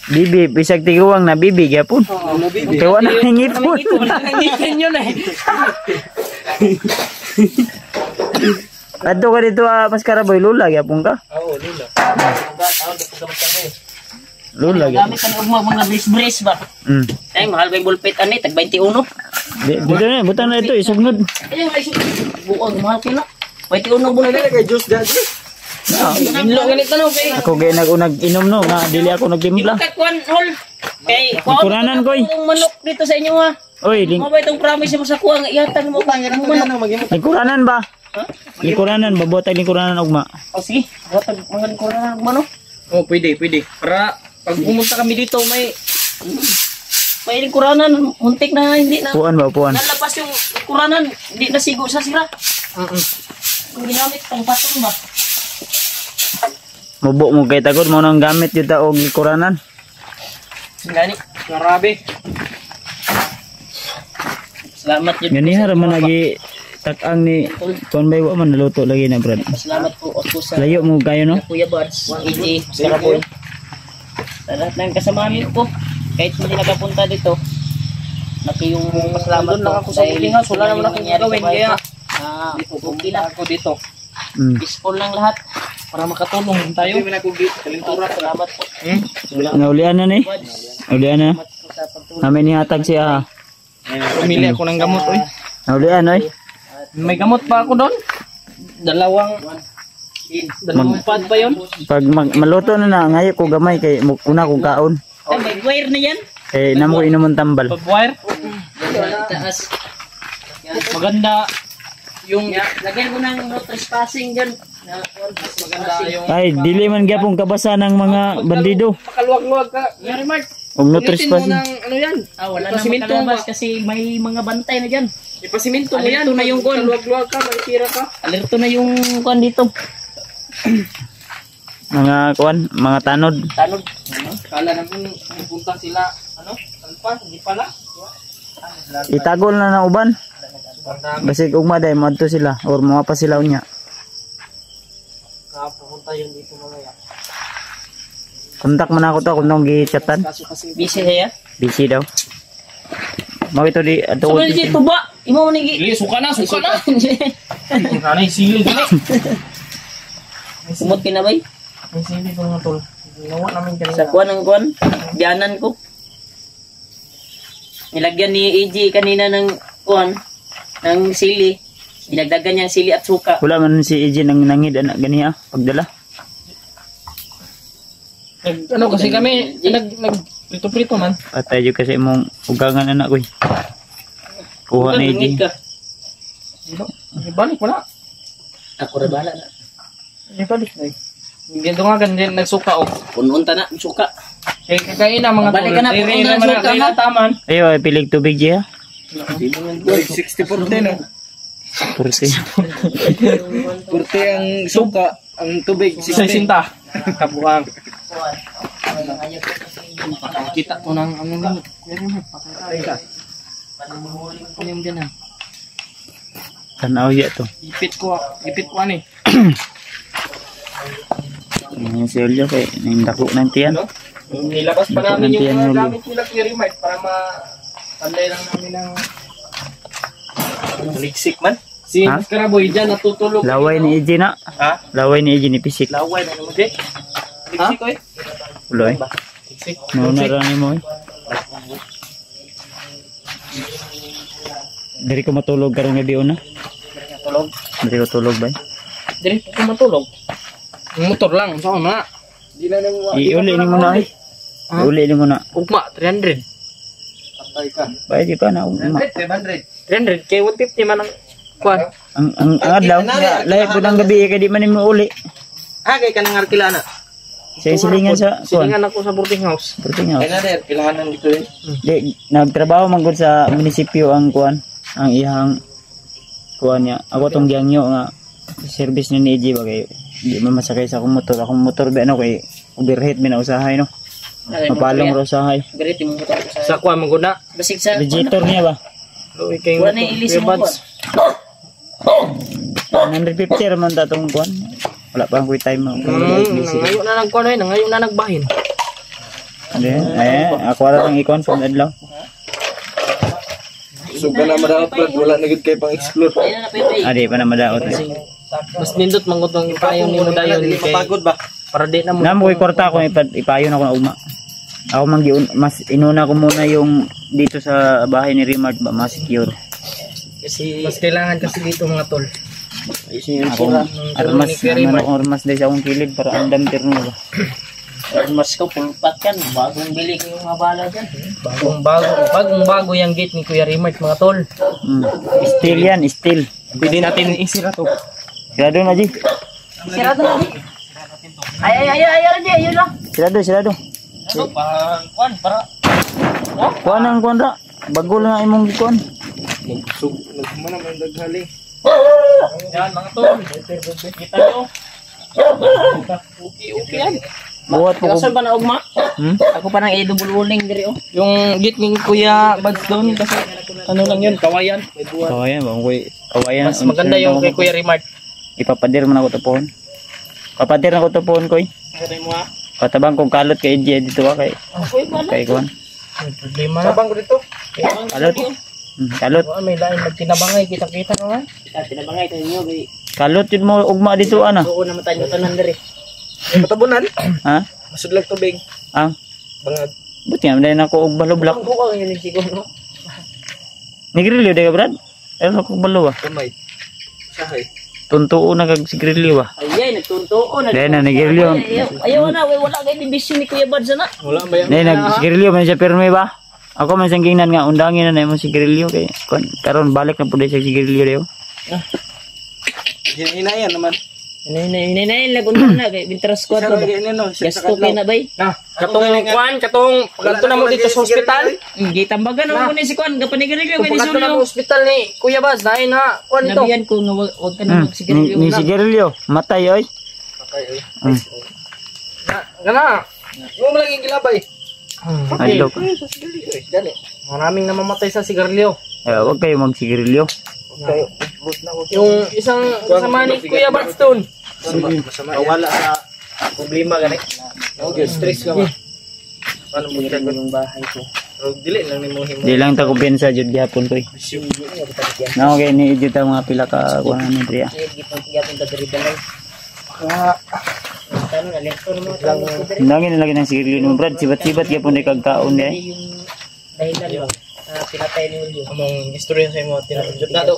Bibi, bisag tiguwang na bibi gyapon. Lola Bibi. Kaya wala nang ngipon. Nangitan yun eh. Adto ka dito Mas Karaboy, lula gyapon ka. Oo, Lola. Lula gyapon. gamit kan mga brace ba? Ay mahal ba yung bulpit ani tag 21. Dito na, butang na ito, isugnod. Ay buong mahal kilo. 21 mo na Kay Diyos dati. Inlo ganito no kay. Ako gay nag-inom no, nga dili ako nagtimpla. Kakwan hol. Kay Kuranan ko, Yung manok dito sa inyo ha. Oy, Mo ba itong promise mo sa kuha nga iyatan mo Tangan ang manok. lingkuranan ba? Lingkuranan, babotag lingkuranan ugma. O sige, watag mga kuha ng manok. Oh, pwede. Para pag pumunta kami dito may May kuranan, muntik na hindi na. Puan ba, puan? Nalapas yung kuranan, hindi nasigo sa sira. Kung ginamit pang patong ba? Mubo mo kay tagod mo nang gamit yung taog lingkuranan. Gani. grabe. Salamat yun. Ganihar man lagi takang ni kon bay wa man naluto lagi na brad. Salamat po ako sa Layo mo kayo no? Kuya Buds, EJ, Saraboy. Sa lahat ng kasamahan ko, kahit hindi nakapunta dito, laki yung pasalamat Doon lang ako sa dahil Bukingas, wala naman akong nangyari sa gagawin, bahay kaya ko. Okay lang. Ako dito. Peaceful lang lahat. Para makatulong tayo. Hindi ko kalintura. Salamat po. Naulian na ni. Naulian na. Namin nihatag siya. Pumili ako ng gamot. Oy. Naulian oy. May gamot pa ako doon. Dalawang pad pa yun. Pag maluto na ngayo ko gamay kay una kong kaon. Ay, may wire na yan. Kay namo ko inumon tambal. Pag-wire. Taas. Maganda yung Lagyan mo ng no trespassing dyan. maganda yung Ay, dili man gyapon kabasa ng mga bandido. makaluwag-luwag ka. Yari Mark. Og no Ulitin mo trespassing. ng ano yan. Wala na Ipasiminto makalabas ba? kasi may mga bantay na dyan. Ipasiminto mo yan. Alerto na yung kon. Makaluwag-luwag ka, magtira ka. Alerto na yung kuan dito. Mga kuan, mga tanod. Tanod. Kala namin pupunta sila, ano? Talpa, hindi pala. Itagol na ng uban. Basig ugma day madto sila or mga pa sila unya. Pupunta yun dito mamaya. Kontak man ako to kung nung gi-chatan. Kasi Busy siya. Busy daw. Mo ito di ato. So, si tuba. Imo mo nigi. Dili, suka na. Kanay sili dili. Sumot kinabay. May sili ko nga tol. Ginawa namin kanina. Sa kuan ng kuan. Diyanan ko. Nilagyan ni EJ kanina ng kuan. Ng sili. Dinagdagan niya ang sili at suka. Wala man si EJ nang nangid anak ganiya pagdala. Ano kasi kami, prito-prito man. Patay jud kasi imong ugangan anak ko. Kuha na Langit EJ. ka. Ibalik wala. Ako rin bahala na. Ibalik na Dito nga ganyan nagsuka o. Pununta na, suka. Kaya kakain na mga Balik ka na, Riri pupunta na, naman suka, na ha? taman. Ayo, pilig tubig ya. 60-40 no. Kursi. 40 ang suka, ang tubig Sa sinta. Kabuang. Kita ko ng ano nito. Ano yung ganun? Tanaw ya to. Ipit ko ano eh. Yung selyo kay nindako ng tiyan. Nilabas pa Dapat namin yung nantiyan mga ulo. gamit nila Kuya Rimart para ma-panday lang namin ng liksik man. Si Ha? Karaboy dyan natutulog. Laway ni Eji na. Ha? Laway ni Eji ni Pisik. Laway na naman din. Liksik ko eh. Ulo eh. Liksik. Nauna rin mo eh. Dari ko matulog karong gabi una. Tulog. Dari ko tulog ba? Dili ko matulog. Motor lang. Saan na? Iuli ni mo na eh. Ha? Iuli ni mo na. Ugma. 300. Bayad di pa na. Uma. 300. Kaya 150 man ang kuwan. Ang adlaw. Lahi po ng gabi kay di man mo uli. Kay ka nang arkila na. Sa silingan sa kuan. Silingan ako sa boarding house. Perting house. na rin, kailangan nang dito eh. Di nagtrabaho man gud sa munisipyo ang kuan. Ang ihang kuan niya. Ako tong giyangyo nga service ni Eji ba kay di man masakay sa akong motor. Akong motor ba ano kay overheat mi na usahay no. Mapalong ro usahay. Ganito mo ko Sa kuwan maguna. Basig sa Radiator niya ba? Luwi kay Wala na ilis mo kuwan. 150 raman ta tong kuan. Wala pa ang time mo. Ngayon na nagkuwan eh. Ngayon na nagbahin. Ade, ako ra lang ikon sa adlaw. Suka na madapat, wala na gid kay pang explore. Ayun na pwede. Ade pa na madaot. Mas nindot mangutong ipayon ni mo dayon ni kay Mapagod ba? para di na mo. Namo koy kwarta ko ipayon ako na ugma. Ako man mas inuna ko muna yung dito sa bahay ni Rimart ba mas secure. Kasi mas kailangan kasi dito mga tol. Ako armas dahil sa akong kilid para andam terno ba. Mas ko pulpat kan, bagong bili ko yung mga bala dyan. Bagong bago yung gate ni Kuya Rimart mga tol. Steel yan, steel. Pwede natin isira to. Sirado na, Ji. Sirado na. Ay, ayun lang. Sirado. Ano, parang kuan, para. Kuan ang kuan ra. Bago lang ang imong kuan. Nagmana man daghali. Yan mga tol. Kita nyo. Okay yan. Buhat po ko. Kasal ba na ugma? Ako pa nang i-double warning diri oh. Yung gate ni Kuya Bads doon kasi ano lang yun, kawayan. May buwan. Kawayan ba? Kawayan. Mas maganda yung kay Kuya Rimart. Ipapadir mo na ko to pohon. Papadir na ko to pohon ko eh. Kaya mo ha? Patabang kong kalot kay Eji dito ba kay kay kuan. May problema na. Sabang ko dito. Kalot. Kalot. May lain magtinabangay, kita-kita naman. Tinabangay tayo niyo kay Kalot yun mo ugma dito ana. oo naman tayo tanan diri. Matabunan. Ha? Masudlag tubig. Ang Bangag. buti nga dahil ako og baloblak. Ang buka yun yung siguro. Nigrilyo de ka brad? Ano ko balo ba? Kamay. Sahay. Tuntuo na kag sigrilyo ba? Ayay, nagtuntuo na. Dahil na nigrilyo. Ayaw na, wala kay division ni Kuya Bads na. Wala ba yan? Dahil nagsigrilyo man siya pirme ba? Ako man sang gingnan nga undangin na mo sigrilyo kay karon balik na pud sa sigrilyo dayo. Hinayan naman. Inay lagun na kay Winter Squad ba. Gasto kay na bay. Na, katong pagkanto na mo dito sa ospital. Gitambagan mo ni si Kwan gapanigrilyo Kung kay ni pagkanto na mo Sulyo. ospital ni Kuya Bads, dahil na, kuhan ito. Nabiyan ko nga wag ka na magsigarilyo Ni na. sigrilyo matay oy. Gana. Yung malaging gilabay. Adlok. Maraming namamatay sa sigarilyo. Wag kayo magsigrilyo. Yung isang kasama ni Kuya Bads doon. Wala sa Problema gani. okay, stress ka ba? Paano mo yung bahay ko? Pero dili lang ni mo himo. Di lang ta kumpiyansa jud gihapon ko. Na okay ni jud ta mga pila ka kuan ni Dria. Gipon ta diri balay. Tano na lektor mo tawag ko diri. Nangin na lagi ng sigrilyo ni Brad sibat-sibat gyapon ni kag kaon di. Yung dahilan ba? Pinatay ni Julio. Among istorya sa imo tinatudot na to.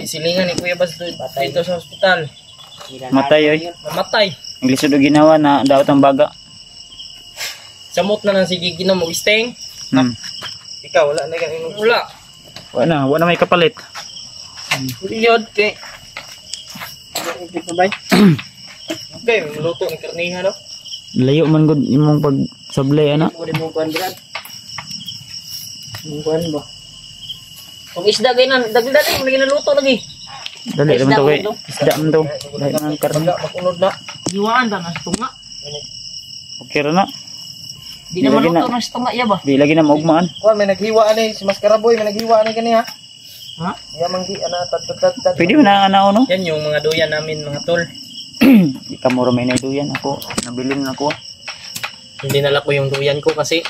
Silingan ni Kuya Bads dito sa ospital. Matay oy. Mamatay. Ang lisod og ginawa na daot ang baga. Samot na nang sige ginom og sting. Ikaw wala na kang Wala. Wala may kapalit. Yod kay. Okay, maluto ng karniha no. Layo man gud imong pag sablay ana. Mo di mo kuan brad. Mo kuan ba? Kung isda gay na dagdag mo lagi naluto lagi. Dali man to kay isda man to. Dahil man karne. Makunod na. Giwaan ta na tunga. Okay ra na. Di na maluto na tunga ya ba? Di lagi na maugmaan. Kuan may naghiwa ani si Maskaraboy, may naghiwa ani kani ha. Ha? Ya manggi ana tat. Pwede mo na ana no. Yan yung mga duyan namin mga tol. Di ka mo may duyan ako. Nabilin ako. Hindi nala ko yung duyan ko kasi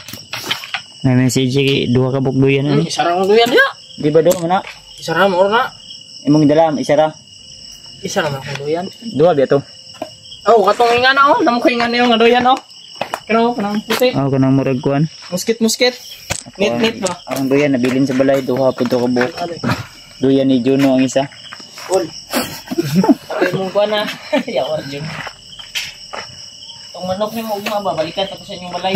May message duha ka buk duyan ani. isara mo duyan ya. Di ba do man na? Isara mo na. Imong dala isara. Isara mo akong duyan. Duha ba to? Oh, katong inga na oh. Namo ko inga na yung duyan oh. Kanang puti. Oh kanang murag kuan. Musket. Nit ba? Ang duyan nabilin sa balay duha pud to ka buk. Duyan ni Juno ang isa. Ol. Patay mong kuha na. Yawar yun. Itong manok niyo mo ugma ba? Balikan tapos sa inyong balay.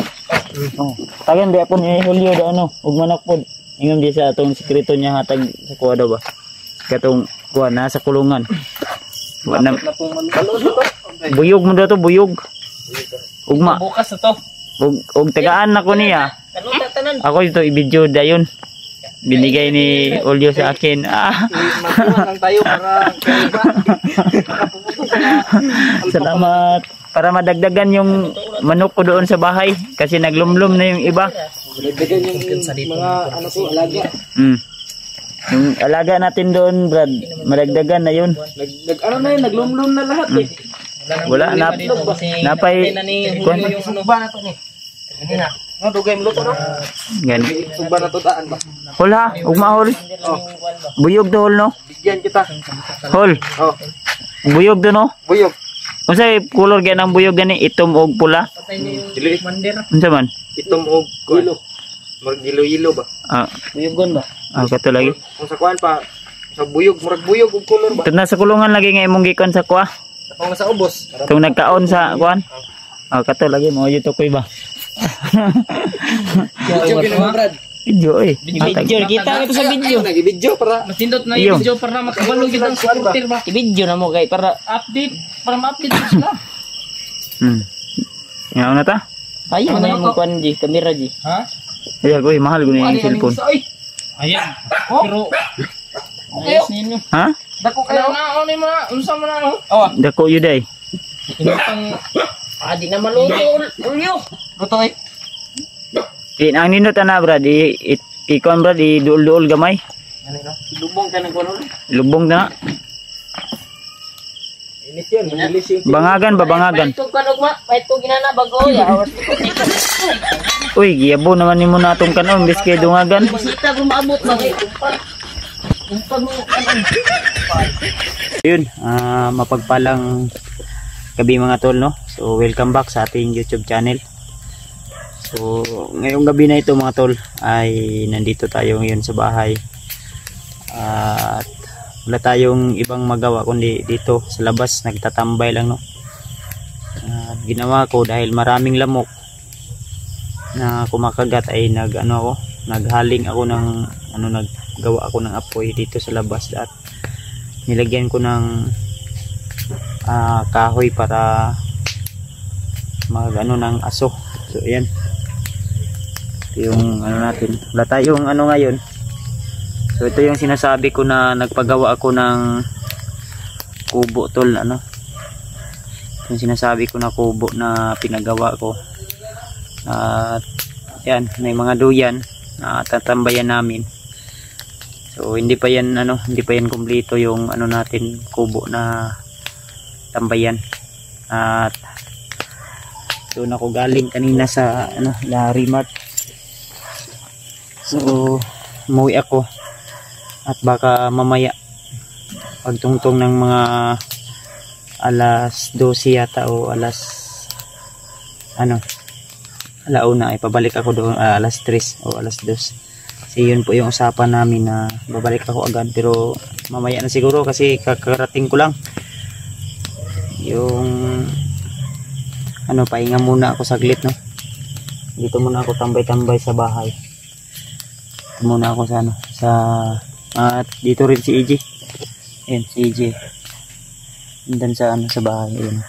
Oh. Tagan di ako ni Julio da ano, ug manok pod. Ingam di sa atong sekreto niya hatag sa kuha daw ba. Katong kuha na sa kulungan. Wa na buyog mo daw to, buyog. Ugma. Bukas na to. Ug tagaan nako niya. Kanuta tanan. Ako dito i-video dayon. Binigay ni Julio sa akin. Magkuha lang tayo para kaiba. Salamat. Para madagdagan yung manok ko doon sa bahay kasi naglumlum na yung iba. Dagdagan yung mga ano to alaga. Yung alaga natin doon, Brad, madagdagan na yun. Ano na yun, naglumlum na lahat eh. Wala na napay kuan Sugba na to ni. Hindi na. No, dugay mo luto no. gan. Sugba na to daan ba. Hol ha, ugma hol. Buyog to hol no. Bigyan kita. Hol. Oh, Buyog do no. buyog. Unsay color gan ang buyog gani? Itom og pula. Dili Unsa man? itom og kuan. Murag yelo-yelo ba? Ah, Buyugon ba? kato lagi. Kung sa kuan pa sa buyog, murag buyog og color ba? Tud na sa kulungan lagi nga imong gikon sa kuha. Kung nasa ubos. Tung nagkaon sa kuan. Kato lagi mo yo to koy ba. Video ginawa Brad. Video eh. Video kita ito sa video. Nagi-video para Mas tindot na Iyo. yung video para makabalo kita ang supporter ba? I-video na mo kay para update, para ma-update sila. Ngaw na ta? Tayo na yung kuan di, kamera di. Ha? Ay ko mahal ko na yung cellphone. Ayan. Pero ayos ninyo. Ha? Dako kayo na ano mo na, unsa mo na no? Oh, Dako yu day. inutang di na maluto ulyo. Luto eh. Ang nindot ana brad, ikon brad, duol-duol gamay. Ano no? Lubong ka ng kuan ulit. Lubong na. inis yun, mabilis yun. Bangagan ba bangagan? Pahit ko kanog ma, pahit ko ginana bago ya. Awas ko. Uy, giyabo naman nimo natong kanon biskay dungagan. Bisita kung maabot ba kay kumpag. Kumpag mo ano. Yun, mapagpalang gabi mga tol no. So welcome back sa ating YouTube channel. So ngayong gabi na ito mga tol ay nandito tayo ngayon sa bahay. At wala tayong ibang magawa kundi dito sa labas nagtatambay lang no. Ginawa ko dahil maraming lamok na kumakagat ay naghaling ako ng naggawa ako ng apoy dito sa labas at nilagyan ko ng kahoy para ng aso. So ayan. Ito yung natin. Wala tayong ngayon. So ito yung sinasabi ko na nagpagawa ako ng kubo tol yung sinasabi ko na kubo na pinagawa ko. At yan, may mga duyan na tatambayan namin. So hindi pa yan kumpleto yung natin kubo na tambayan. At doon ako galing kanina sa Larimart. So umuwi ako at baka mamaya pagtungtong ng mga alas 12 yata o alauna ay pabalik ako doon alas 3 o alas 2. Kasi yun po yung usapan namin na babalik ako agad, pero mamaya na siguro kasi kakarating ko lang. Yung pahinga muna ako saglit no. Dito muna ako tambay-tambay sa bahay. Dito muna ako at dito rin si EJ. Ayan si EJ. And then sa bahay. Ayan.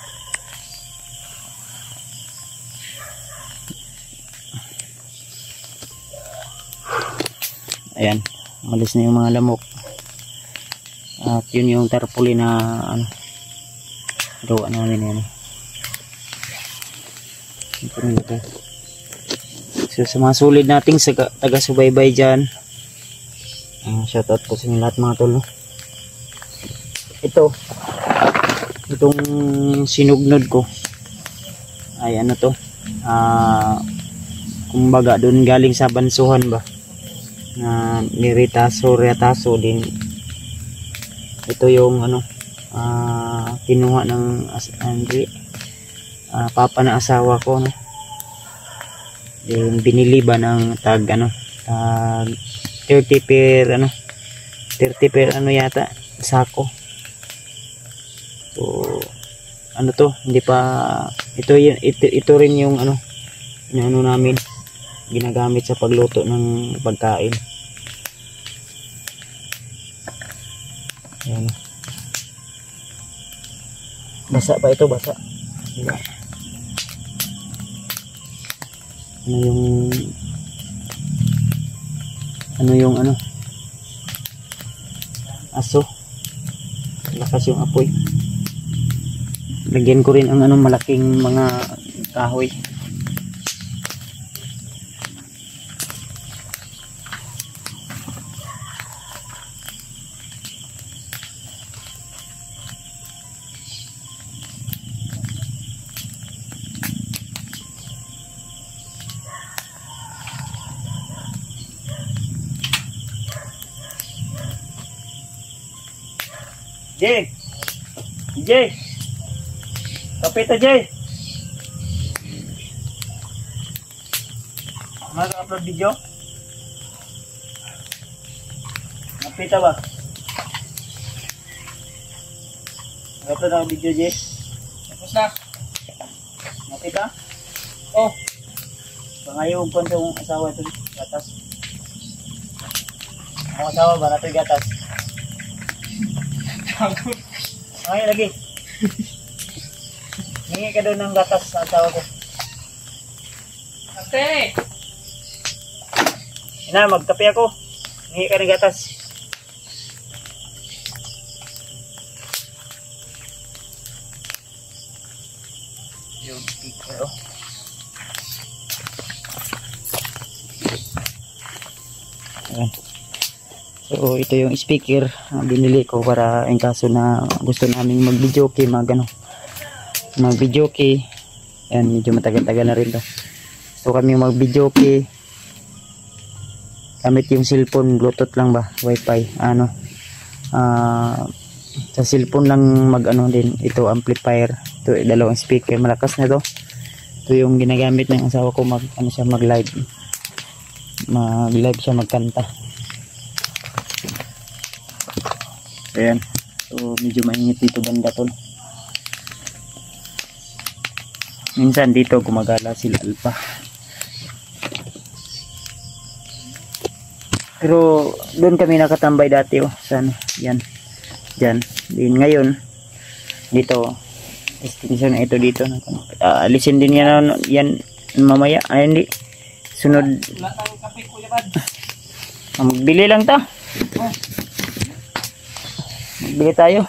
Ayan, malis na yung mga lamok. At yun yung tarpaulin na ano, gawa namin yan. So sa mga sulit nating taga-subaybay dyan, shoutout po sa inyo lahat mga tol. Itong sinugnod ko ay ano to, kumbaga doon galing sa bansuhan ba na niritaso din. Ito yung ano, kinuha ng papa na asawa ko, no? Yung binili ba ng tag 30 per ano yata sako. So ano to, hindi pa ito rin yung ano namin ginagamit sa pagluto ng pagkain. Ayan. Basa pa ito, basa. Ano yung aso. Lakas yung apoy. Lagyan ko rin ang malaking mga kahoy. Jay! Jay! Kapita Jay! Mag-upload video? Kapita ba? Mag-upload ako video Jay? Tapos na. Kapita? Oh. Pangayog ko itong asawa ito. Gatas. Ang asawa ba na ito gatas? Ay, lagi. Hingi ka doon ng gatas sa asawa ko. Ate! Ina, magkape ako. Hingi ka ng gatas. Yung speaker, oh. Ayan. So ito yung speaker na binili ko para in kaso na gusto naming mag-video key, mag-video key. Ayan, medyo matagal-tagal na rin to. So kami mag-video key gamit yung cellphone, bluetooth lang ba, wifi, sa cellphone lang din. Ito amplifier, ito dalawang speaker, malakas na to. Ito yung ginagamit ng asawa ko mag-live siya, magkanta. Ayan. So medyo mainit dito banda tol. Minsan dito gumagala sila alpa. Pero doon kami nakatambay dati sana. Yan. Diyan. Din ngayon dito extension na ito dito. Alisin din yan mamaya. Ay hindi. Sunod. Wala tayong kape, Kuya Bad. Magbili lang ta. Bili tayo.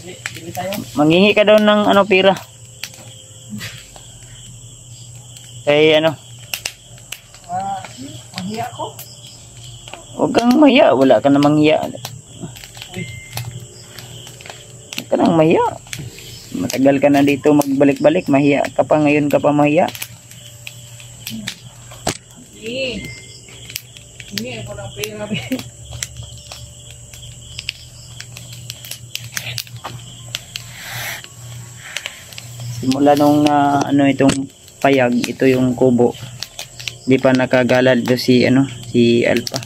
Bili tayo. Manghingi ka daw ng pira. Kay Mahiya ko. Huwag kang mahiya, wala ka namang hiya. Huwag ka nang mahiya. Matagal ka na dito magbalik-balik, mahiya ka pa, ngayon ka pa mahiya. Hindi ako lang pera. Simula nung itong payag, ito yung kubo. Hindi pa nakagalad do si Alpha.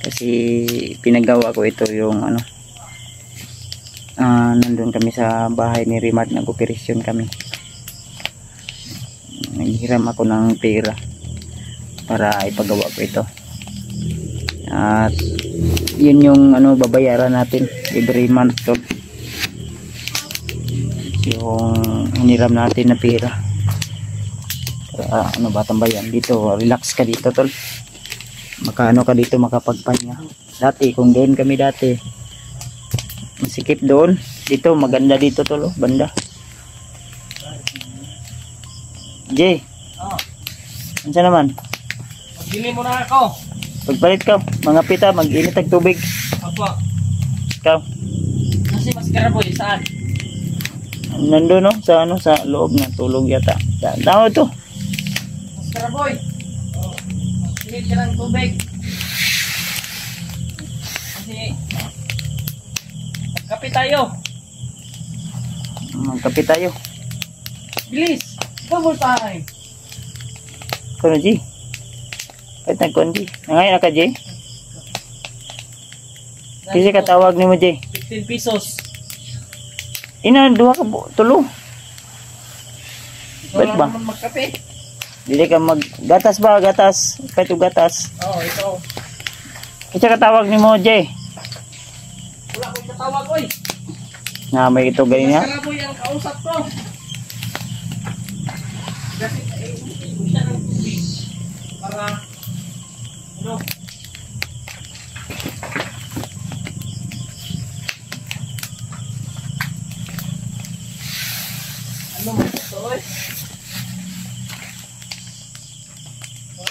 Kasi pinagawa ko ito yung nandun kami sa bahay ni Rimart, nag-operasyon kami. Naghiram ako ng pera para ipagawa ko ito. At yun yung babayaran natin every month to. Yung hiniram natin na pera. ano ba tambayan dito, relax ka dito tol, makaano ka dito, makapagpahinga. Dati kung doon kami dati masikip doon, dito maganda dito tol, banda. Jay, ano naman Magbili mo na ako. pagpalit ka, mga pita, mag-init ang tubig. Opo. Ikaw Kasi mas karaboy, saan? nandun no, sa ano, sa loob na tulog yata. Tao to. Mas karaboy. Magbili ka ng tubig. Kasi magkape tayo. Magkape tayo. Bilis. Double time. Kono G. Kahit nagkundi. Nangayon na ka J. Kasi katawag ni mo J. 15 pesos. Ina, duha ka tulo. Ba't ba? Naman magkape. Dili ka gatas ba? Gatas. Kahit yung gatas. Oo, ito. Kasi katawag ni mo J. Wala akong katawag, oy. Na may ito ganyan niya. Mas karaboy ang kausap ko. Kasi hindi ko siya ng tubig. Para, ano? Ano mo ito, oy?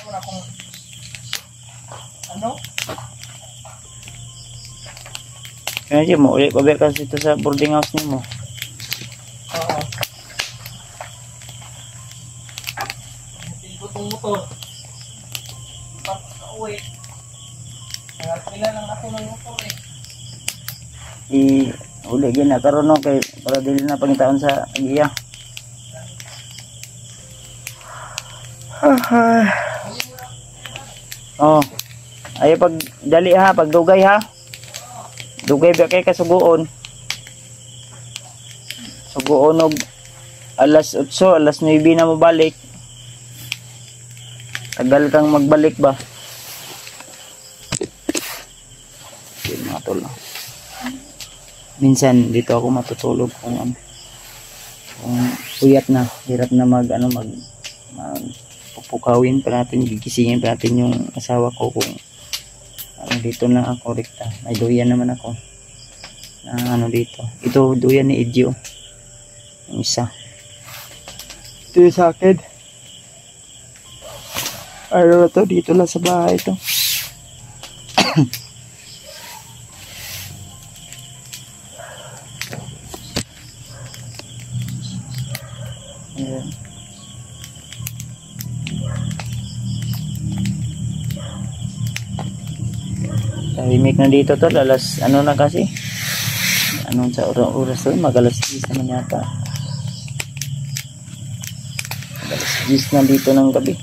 Wala akong, ano? Kaya J mo, ulit paber kasi ito sa boarding house ni mo. Oo. Pilgot ng motor. Pag-uwi. Kailan lang ako ng motor eh. Uli gina karon no kay para dili na pangitaon sa agiya. Oh. Ayo pag dali ha, pag dugay ha. Dugay ba kay kasuguon. Suguon og alas 8, alas 9 na mo balik. Tagal kang magbalik ba? Yun mga tol. Minsan dito ako matutulog kung puyat na, hirap na mag pupukawin pa natin, gigisingin pa natin yung asawa ko kung dito na ako rekta. May duyan naman ako na dito. Ito duyan ni Edyo. Yung isa. Ito yung sa akin. Ano na to? Dito lang sa bahay ito. Ayan. Tahimik na dito to, alas ano na kasi, anong sa oras to, mag-alas 10 naman yata, mag-alas 10 na dito ng gabi.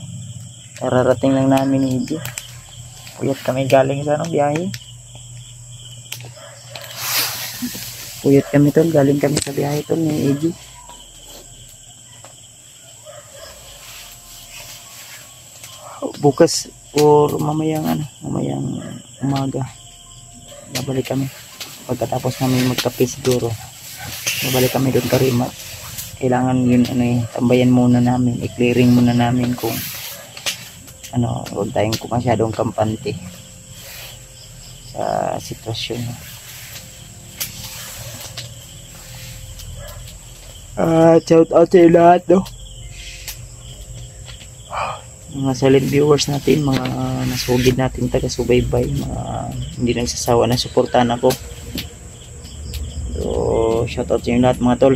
Kararating lang namin ni Edyo, puyat kami galing sa biyahe, puyat kami tol, galing kami sa biyahe tol ni Edyo. Bukas or mamayang umaga babalik kami pagkatapos namin magkape siguro, babalik kami doon Karimat. Kailangan yun tambayan muna namin, i-clearing muna namin kung huwag tayong masyadong kampante sa sitwasyon. Shout out sa lahat mga silent viewers natin, mga nasugid natin taga-subaybay, mga hindi nagsasawa na suportahan ako. So, shoutout sa inyo lahat mga tol.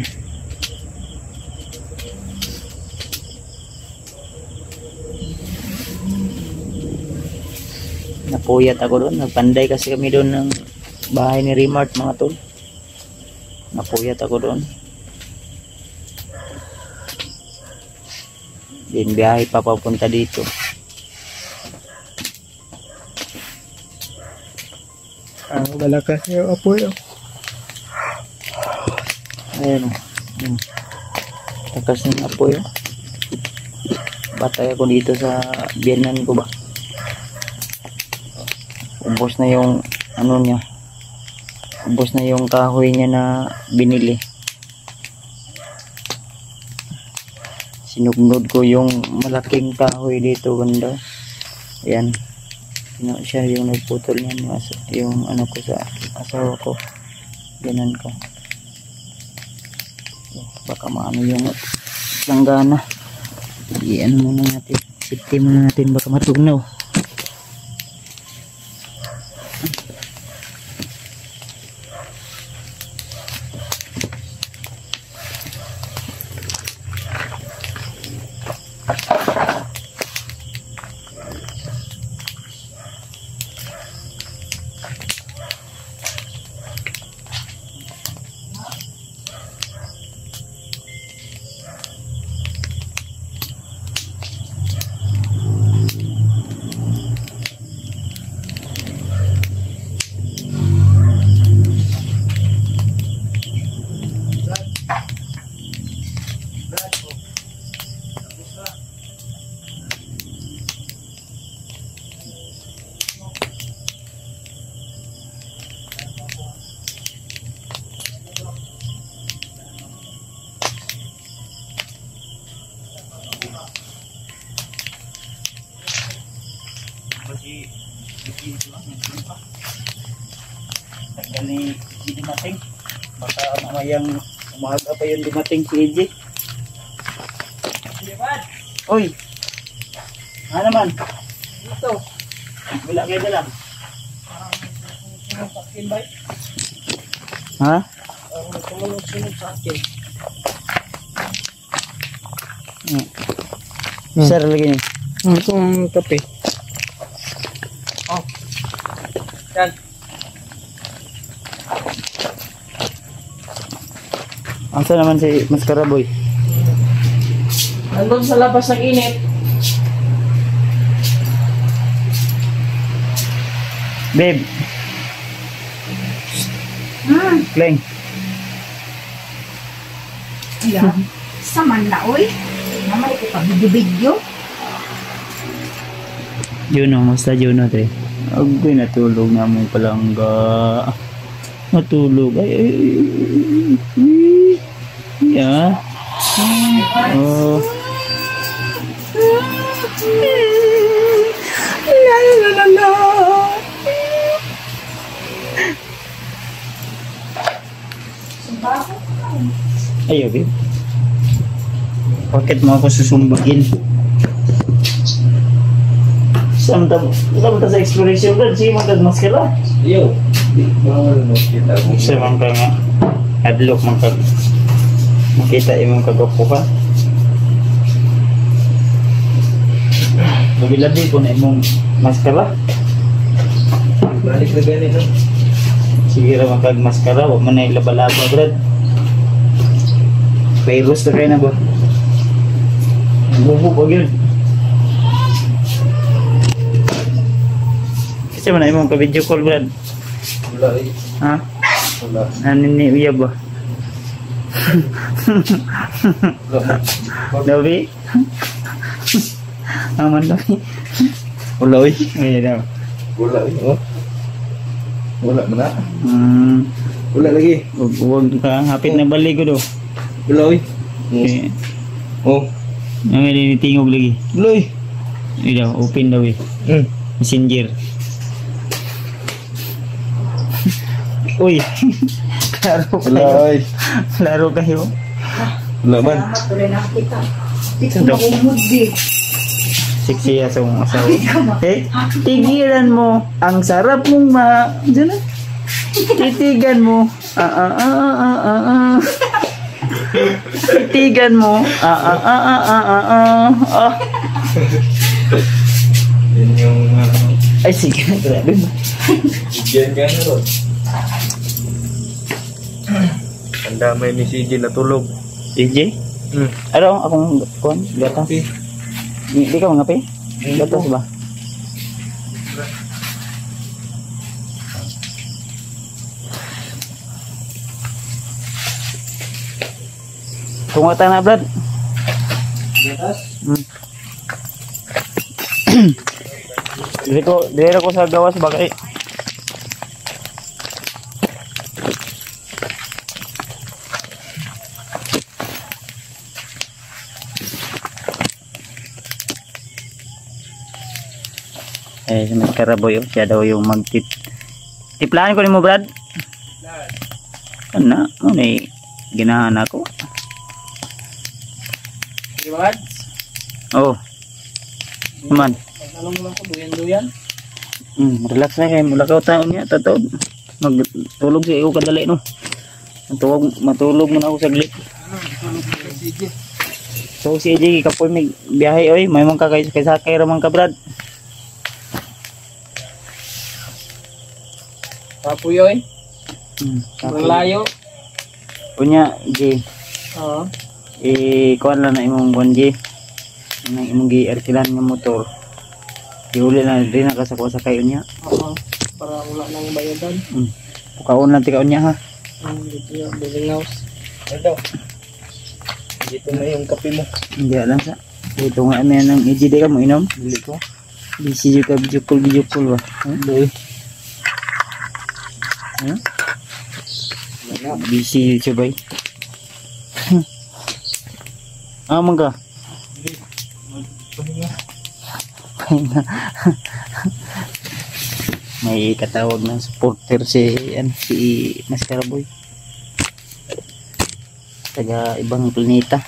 Napuyat ako doon, nagpanday kasi kami doon ng bahay ni Remart mga tol. Napuyat ako doon. Din biyahe pa papunta dito. Malakas yung apoy. Ayun. Lakas ng apoy. Batay ako dito sa biyanan ko ba. Ubos na yung niya. Ubos na yung kahoy niya na binili. Sinugnod ko yung malaking kahoy dito banda. Ayan. Siya yung nagputol niyan yung ano ko sa asawa ko. Ganun ko. So, baka maano yung langgana. Iyan muna natin. Safety muna natin baka matunaw. Tagal ni dumating. Baka mamayang umaga pa yung dumating si EJ. Uy! Ano naman? Ito. Wala kayo dalam. Ha? Sumunod sa akin. Sir, lagi niyo. Itong kape. Oh. Yan. Asa naman si Maskara Boy? Nandun sa labas ng init. Babe. Kleng. Iya. Saman na oy. Namay ko pa video. Juno, musta Juno te? Agay natulog na mong palangga. Natulog. Ay. Yeah. Oh. La la la la. Ayo, babe. Bakit mo ako susumbagin? Samta sa exploration ka, siya magkagmaskara. Yo. Kita mo. Siya man ka nga. Adlock man ka. Makita imong kagapuhan. Labi-labi po na imong maskara. Balik na ganito. Sige ra man kag maskara, wa man na laba-laba, brad. Virus to kayo na ba? Bubo pa yun. Kasi man na imong ka-video call, brad. Wala eh. Ha? Wala. Anin ni Uya ba? Dawi? Aman Dawi? Wala eh. Ayan daw. Wala eh. Oh. Wala mo na. Wala lagi. Huwag ka hapit na balik ko do. Wala eh. Okay. Oh. Ang tingog lagi. Wala eh. Ayan daw, open daw eh. Messenger. Uy. Klaro kayo. Wala eh. Klaro kayo. Wala man. Matuloy na kita. Dito Ito. makumudi. Siksi ya sa mong asawa. Eh, tigilan mo. Ang sarap mong Diyan na. Titigan mo. Titigan mo. Yan yung Ay, sige. Grabe ba? bigyan ka na ron. Ang damay ni CJ natulog. DJ? Ano? Akong kuhan? Gatas? Di ka mga pe? Gatas ba? Kungatan na, Brad. Gatas? Dire ko sa gawas bagay. Si Mas Karaboy, siya daw yung tiplahan ko ni mo, Brad. Ano, ginahan ako. Di ba? Oh. Naman. Magtanong mo lang ko, duyan-duyan. Relax na kayo, mulakaw tayo niya, tataw. Magtulog sa iyo kadali, no? Matulog muna ako saglit. So si EJ, kapoy may biyahe, oy. May mga kakay ramang ka, Brad. Kapuyoy. Ang layo. Punya, EJ. Oo. Kuhan lang na imong buwan, EJ. Imong gi-arkilan ng motor. Iuli na rin nakasakuha sa kayo niya. Oo. Para wala nang bayadan. Pukaon lang tikaon niya, ha? Dito yung building house. Ito. Dito na yung kape mo. Hindi lang sa. Ito nga may ng EJ di ka mo inom. Bili ko. Busy juga bijukul ba? Busy juga bay. Mangga. May katawag ng supporter si Mas Karaboy. Taga ibang planeta.